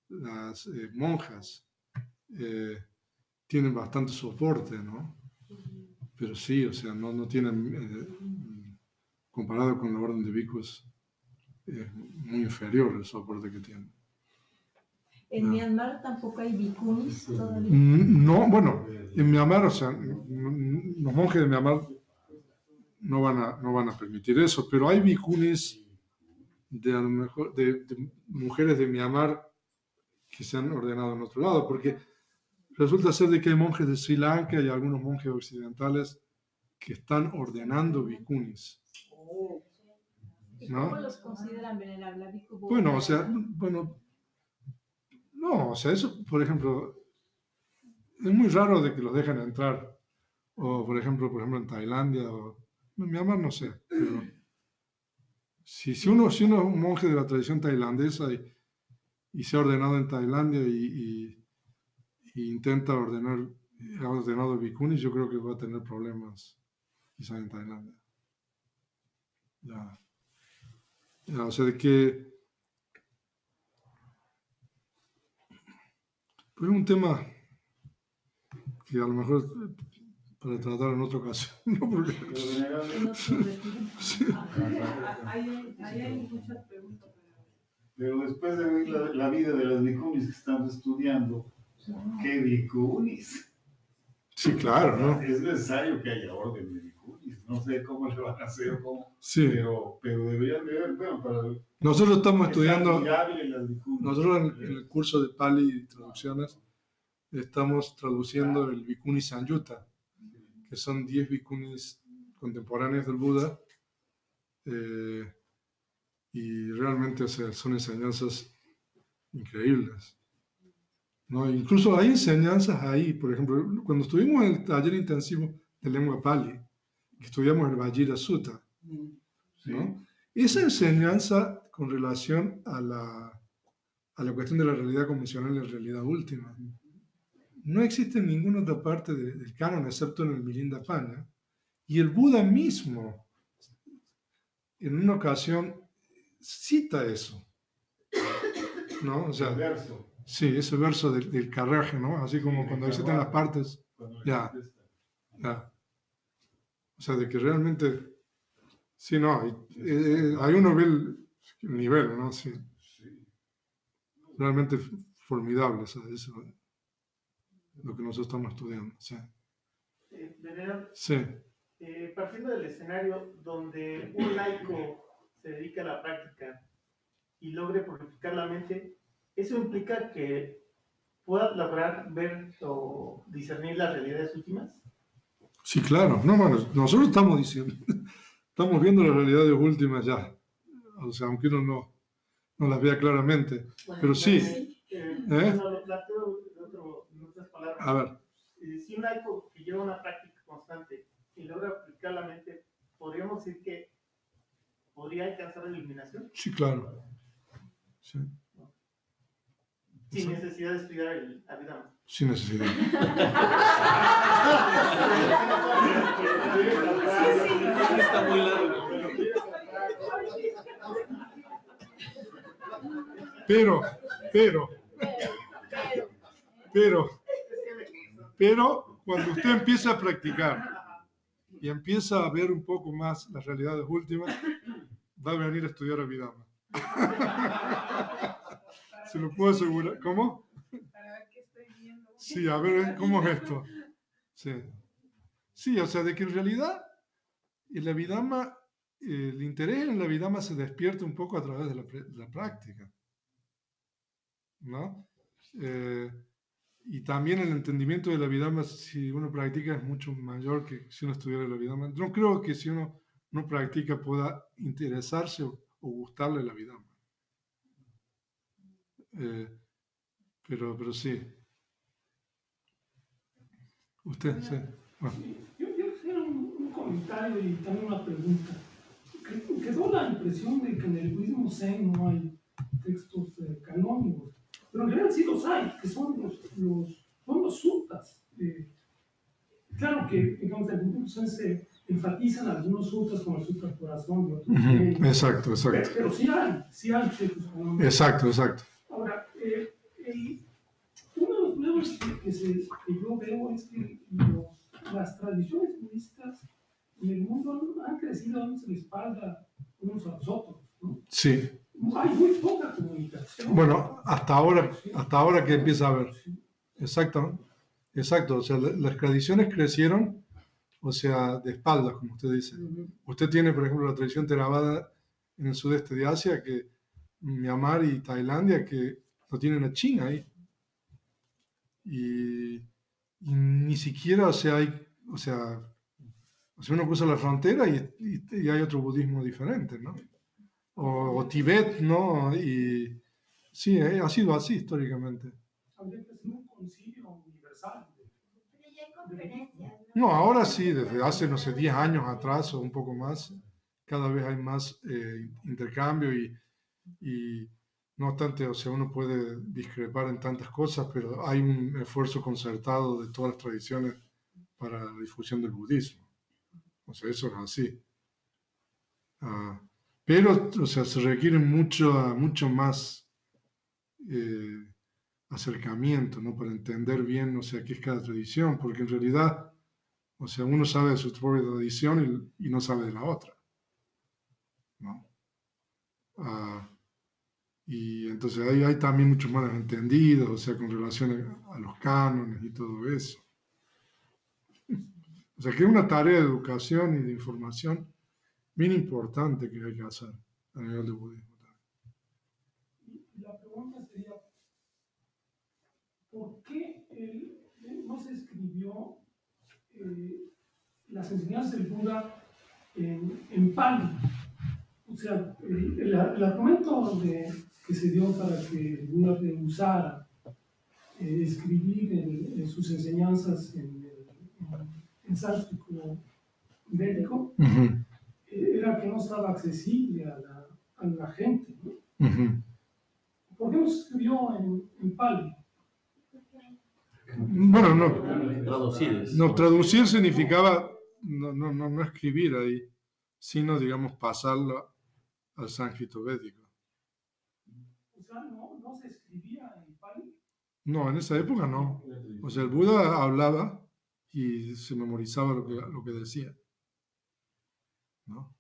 las monjas tienen bastante soporte, ¿no? Pero sí, o sea, no tienen, comparado con la orden de bhikkhus, es muy inferior el soporte que tienen. ¿En Myanmar tampoco hay bhikkhunis todavía? No, bueno, en Myanmar, o sea, los monjes de Myanmar no van a permitir eso, pero hay bhikkhunis a lo mejor de mujeres de Myanmar que se han ordenado en otro lado, porque resulta ser de que hay monjes de Sri Lanka y algunos monjes occidentales que están ordenando bhikkhunis. ¿Y ¿no? cómo los consideran venerables? Bueno, o sea, no, o sea, eso, por ejemplo, es muy raro de que los dejen entrar. O, por ejemplo, en Tailandia o en Myanmar, no sé. Pero si uno es un monje de la tradición tailandesa y se ha ordenado en Tailandia y intenta ha ordenado bhikkhunis, yo creo que va a tener problemas quizá en Tailandia. Ya, o sea, de que pues es un tema que a lo mejor para tratar en otra ocasión. ¿No? Porque, Pero venerable, En otro retiro. sí, Ahí hay muchas preguntas. pero después de ver la vida de las vicunis que estamos estudiando, ¿qué vicunis? sí, claro, ¿no? Es necesario que haya orden de vicunis. No sé cómo le van a hacer, Sí. pero deberían de ver, bueno, para Nosotros estamos es estudiando, amigable las vicunis. nosotros en el curso de Pali y traducciones, estamos traduciendo el Bhikkhuni Sanyutta, que son 10 bhikkhunis contemporáneos del Buda, y realmente, o sea, son enseñanzas increíbles, ¿no? Incluso hay enseñanzas ahí, por ejemplo, cuando estuvimos en el taller intensivo de lengua Pali, que estudiamos el Vajira Sutta, ¿no? Esa enseñanza con relación a la cuestión de la realidad convencional y la realidad última no existe en ninguna otra parte del canon excepto en el Milinda Pana, y el Buda mismo en una ocasión cita eso, ¿no? O sea, El verso, sí, ese verso del carruaje, ¿no? Así como Sí, cuando del citan las carruaje. partes, cuando la Ya. gente está. ya. O sea, de que realmente, sí, no, hay un nivel, ¿no? Sí, Sí. realmente formidable, eso, lo que nosotros estamos estudiando, sí. Venerable, Sí, partiendo del escenario donde un laico se dedica a la práctica y logre purificar la mente, ¿eso implica que pueda lograr ver o discernir las realidades últimas? sí, claro. No, bueno, nosotros estamos diciendo, estamos viendo las realidades últimas ya. O sea, aunque uno no las vea claramente. Bueno, Pero sí, bueno, lo planteo en otras palabras. a ver, Si un laico que lleva una práctica constante y logra aplicar la mente, ¿podríamos decir que podría alcanzar la iluminación? sí, claro. Sí, Sin necesidad de estudiar el Abhidhamma. sin necesidad. Está muy largo. Pero, cuando usted empieza a practicar y empieza a ver un poco más las realidades últimas, va a venir a estudiar Abhidhamma. Se lo puedo asegurar. ¿Cómo? Para ver qué estoy viendo. Sí, a ver, ¿cómo es esto? Sí. Sí, o sea, de que en realidad el Abhidhamma, el interés en el Abhidhamma se despierta un poco a través de la práctica, ¿no? Y también el entendimiento del Abhidhamma, si uno practica, es mucho mayor que si uno estudiara el Abhidhamma. No creo que si uno no practica pueda interesarse o gustarle el Abhidhamma. Pero sí. Usted, sí. Bueno. Yo quisiera un comentario y también una pregunta. Quedó la impresión de que en el budismo zen no hay textos canónicos, pero en realidad sí los hay, que son los suttas. Claro que, digamos, en el budismo zen se enfatizan algunos suttas como el Sutra del Corazón y otros. Exacto. Pero sí hay textos canónicos. Exacto. Ahora, uno de los problemas que yo veo es que las tradiciones budistas en el mundo han crecido dándose la espalda unos a los otros, ¿no? Sí. Hay muy poca comunicación. Bueno, hasta ahora que empieza a haber. Exacto. O sea, las tradiciones crecieron, o sea, de espaldas, como usted dice. Usted tiene, por ejemplo, la tradición Theravada en el sudeste de Asia, que Myanmar y Tailandia, que lo tienen a China ahí. Y ni siquiera, o sea, uno cruza la frontera y hay otro budismo diferente, ¿no? O Tibet, ¿no? Y sí, ha sido así históricamente. Habría que hacer un concilio universal. Pero ya hay conferencias, No, ahora sí, desde hace, no sé, 10 años atrás o un poco más, cada vez hay más intercambio y no obstante, o sea, uno puede discrepar en tantas cosas, pero hay un esfuerzo concertado de todas las tradiciones para la difusión del budismo. O sea, eso es así. Pero, o sea, se requiere mucho más acercamiento, ¿no? Para entender bien, o sea, qué es cada tradición, porque en realidad O sea, uno sabe de su propia tradición y no sabe de la otra, ¿no? Y entonces hay también muchos malos entendidos, o sea, con relación a los cánones y todo eso. O sea, que es una tarea de educación y de información bien importante que hay que hacer a nivel de budismo. Y la pregunta sería, ¿por qué no se escribió las enseñanzas del Buda en Pali? O sea, el argumento que se dio para que el Buda rehusara escribir en sus enseñanzas en sánscrito védico era que no estaba accesible a la gente, ¿no? ¿Por qué no se escribió en Pali? Bueno, no, traducir significaba no escribir ahí, sino, digamos, pasarlo al sánscrito védico. O sea, no se escribía en Pali. No, en esa época no. O sea, el Buda hablaba y se memorizaba lo que decía. ¿No?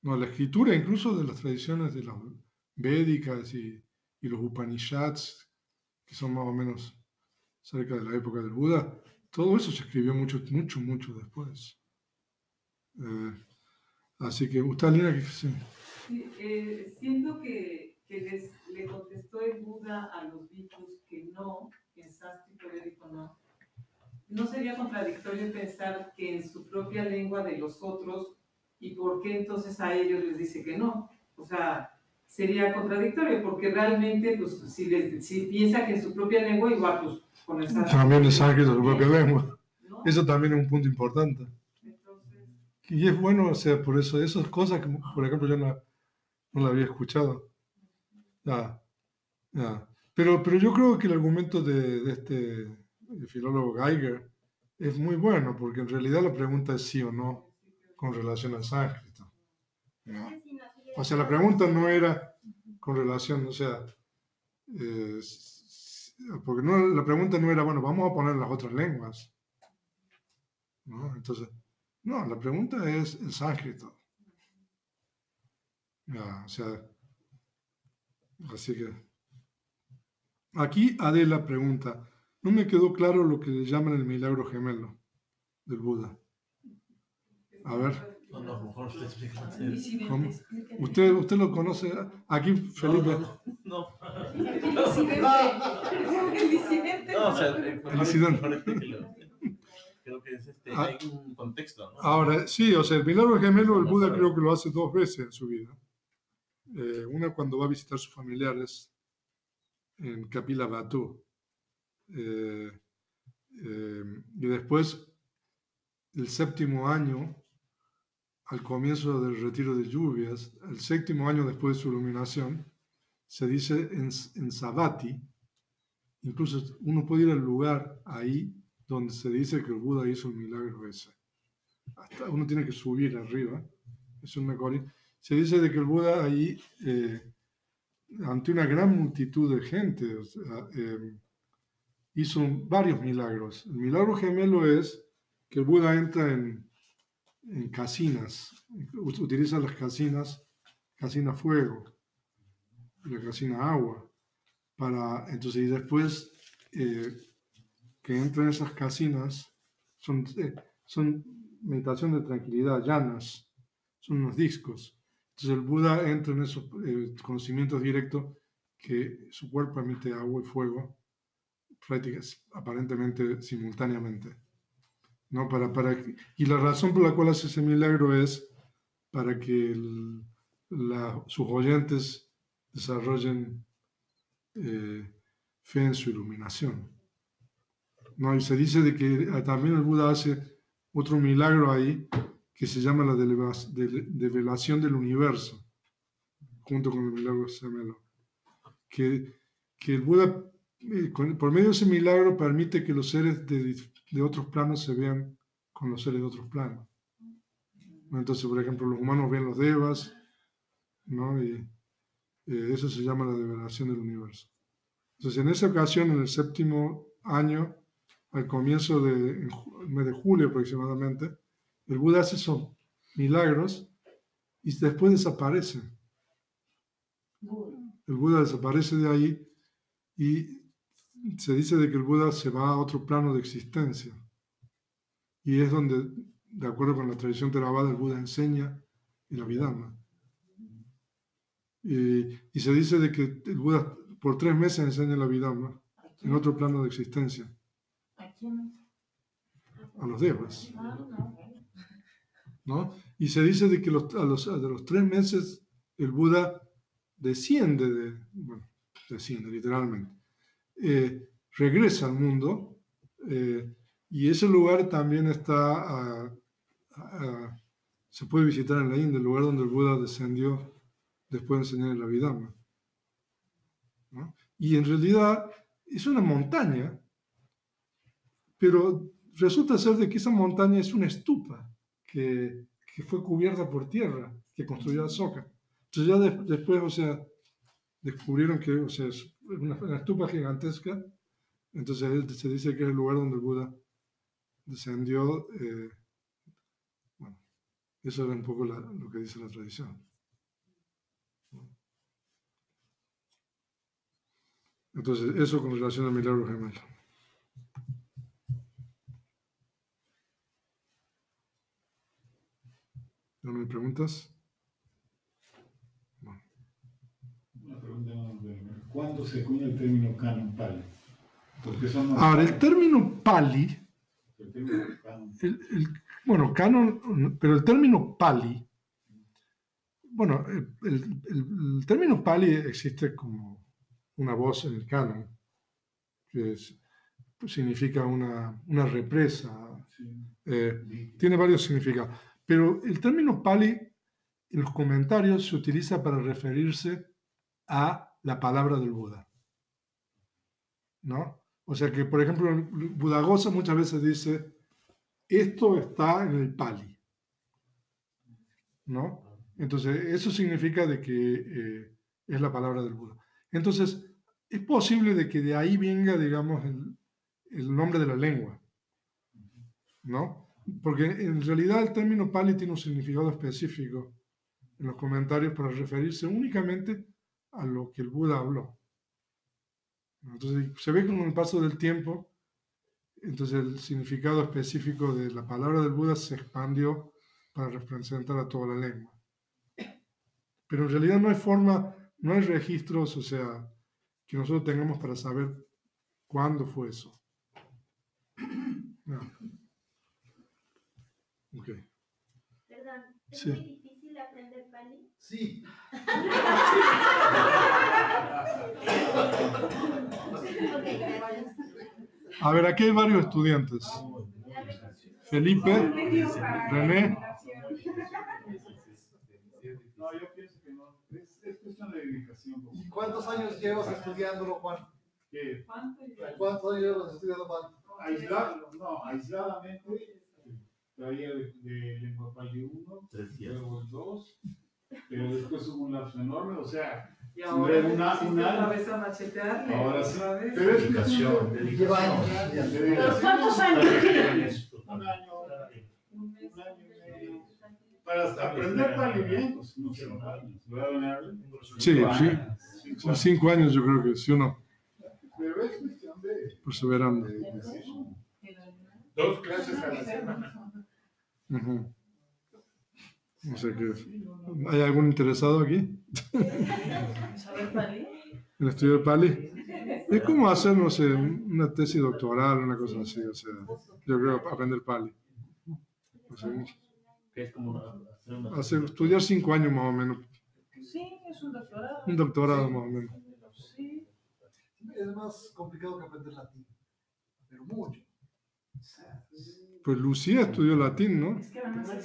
No, la escritura incluso de las tradiciones de las védicas y los Upanishads, que son más o menos cerca de la época del Buda, todo eso se escribió mucho después. Así que, usted, Alina, que sí. Sí, siento que le contestó el Buda a los bhikkhus que no, que en sánscrito védico no. ¿No sería contradictorio pensar que en su propia lengua de los otros, y por qué entonces a ellos les dice que no? O sea, sería contradictorio, porque realmente, pues, si piensa que en su propia lengua, igual, pues, con el sánscrito. También el sánscrito es su propia lengua. ¿No? Eso también es un punto importante. Entonces, y es bueno, o sea, por eso, esas cosas que, por ejemplo, yo no la había escuchado. Pero yo creo que el argumento de este filólogo Geiger es muy bueno, porque en realidad la pregunta es sí o no con relación al sánscrito, ¿no? O sea, la pregunta no era con relación, o sea, porque la pregunta no era, bueno, vamos a poner las otras lenguas, ¿no? Entonces, no, la pregunta es el sánscrito. O sea, así que aquí Adela pregunta, no me quedó claro lo que le llaman el milagro gemelo del Buda. A ver. No, mejor usted explica. ¿Cómo? ¿Usted lo conoce? Aquí, Felipe. No. No, o sea, El incidente. Creo que es hay un contexto, ¿no? Ahora, sí, o sea, el milagro gemelo el Buda creo que lo hace 2 veces en su vida. Una cuando va a visitar a sus familiares en Kapilavatthu. Y después, el 7º año, al comienzo del retiro de lluvias, el 7º año después de su iluminación, se dice en Savatthi, incluso uno puede ir al lugar ahí donde se dice que el Buda hizo el milagro ese. Hasta uno tiene que subir arriba, es un mecori. Se dice de que el Buda ahí, ante una gran multitud de gente, o sea, hizo varios milagros. El milagro gemelo es que el Buda entra en casinas, utiliza las casinas fuego, la casina agua, entonces, y después que entra en esas casinas, son meditación de tranquilidad, llanas, son unos discos. Entonces el Buda entra en esos conocimientos directos que su cuerpo emite agua y fuego, aparentemente simultáneamente. ¿No? Y la razón por la cual hace ese milagro es para que sus oyentes desarrollen fe en su iluminación. ¿No? Y se dice de que también el Buda hace otro milagro ahí que se llama la develación del universo, junto con el milagro gemelo. Que el Buda, por medio de ese milagro, permite que los seres de otros planos se vean con los seres de otros planos. Entonces, por ejemplo, los humanos ven los devas, ¿no? Y eso se llama la develación del universo. Entonces, en esa ocasión, en el 7º año, al comienzo del mes de julio aproximadamente, el Buda hace esos milagros y después desaparece. El Buda desaparece de ahí y se dice de que el Buda se va a otro plano de existencia. Y es donde, de acuerdo con la tradición Theravada, el Buda enseña el Abhidhamma. Y se dice de que el Buda por 3 meses enseña el Abhidhamma en otro plano de existencia. ¿A quién? A los devas, ¿no? Y se dice de que de los 3 meses el Buda desciende literalmente, regresa al mundo, y ese lugar también está, se puede visitar en la India, el lugar donde el Buda descendió después de enseñar el Abhidhamma, ¿no? Y en realidad es una montaña, pero resulta ser de que esa montaña es una stupa que fue cubierta por tierra, que construyó Ashoka. Entonces ya después, o sea, descubrieron que, o sea, es una stupa gigantesca. Entonces se dice que es el lugar donde el Buda descendió. Bueno, eso era un poco lo que dice la tradición. Entonces, eso con relación al milagro gemelo. ¿No me preguntas? Bueno. Una pregunta más breve. ¿Cuándo se acuña el término canon pali? Porque son Ahora, el término pali, el término canon. bueno, canon, pero el término pali, bueno, el término pali existe como una voz en el canon, que pues, significa una represa, tiene varios significados, pero el término pali en los comentarios se utiliza para referirse a la palabra del Buda, ¿no? O sea que, por ejemplo, Buddhaghosa muchas veces dice, esto está en el Pali, ¿no? Entonces, eso significa de que es la palabra del Buda. Entonces, es posible de que de ahí venga, digamos, el nombre de la lengua, ¿no? Porque en realidad el término Pali tiene un significado específico en los comentarios para referirse únicamente a lo que el Buda habló. Entonces, se ve que con el paso del tiempo, entonces el significado específico de la palabra del Buda se expandió para representar a toda la lengua. Pero en realidad no hay forma, no hay registros, o sea, que nosotros tengamos para saber cuándo fue eso. No. Ok. Perdón, ¿es Sí. muy difícil aprender Pali? Sí. Ok, gracias. A ver, aquí hay varios estudiantes. Felipe, René. No, yo pienso que no. Es cuestión de dedicación. ¿Y cuántos años llevas estudiándolo, Juan? ¿Qué? ¿Cuántos años llevas estudiando, Juan? Aisladamente, traía de lengua pali 1, luego el 2, pero después hubo un lapso enorme, o sea, Y ahora un otra año. vez a machetearle. Ahora sí. Otra vez. Pero es Dedicación. Lleva años. ¿Pero cuántos años tiene? Un año y medio. Para aprender pali bien, pues no sé, ¿verdad? Sí, sí. Son 5 años, yo creo que si uno Pero es cuestión de perseverando. dedicación. 2 clases a la semana. Ujú. No sé qué. ¿Hay algún interesado aquí? ¿Saber Pali? ¿El estudio de Pali? Es como hacer, no sé, una tesis doctoral, una cosa así. O sea, yo creo aprender Pali. O sea, Que es como estudiar 5 años más o menos. Sí, es un doctorado. Un doctorado más o menos. Sí. Es más complicado que aprender latín, pero mucho. Pues Lucía estudió latín, ¿no? Es que van a ser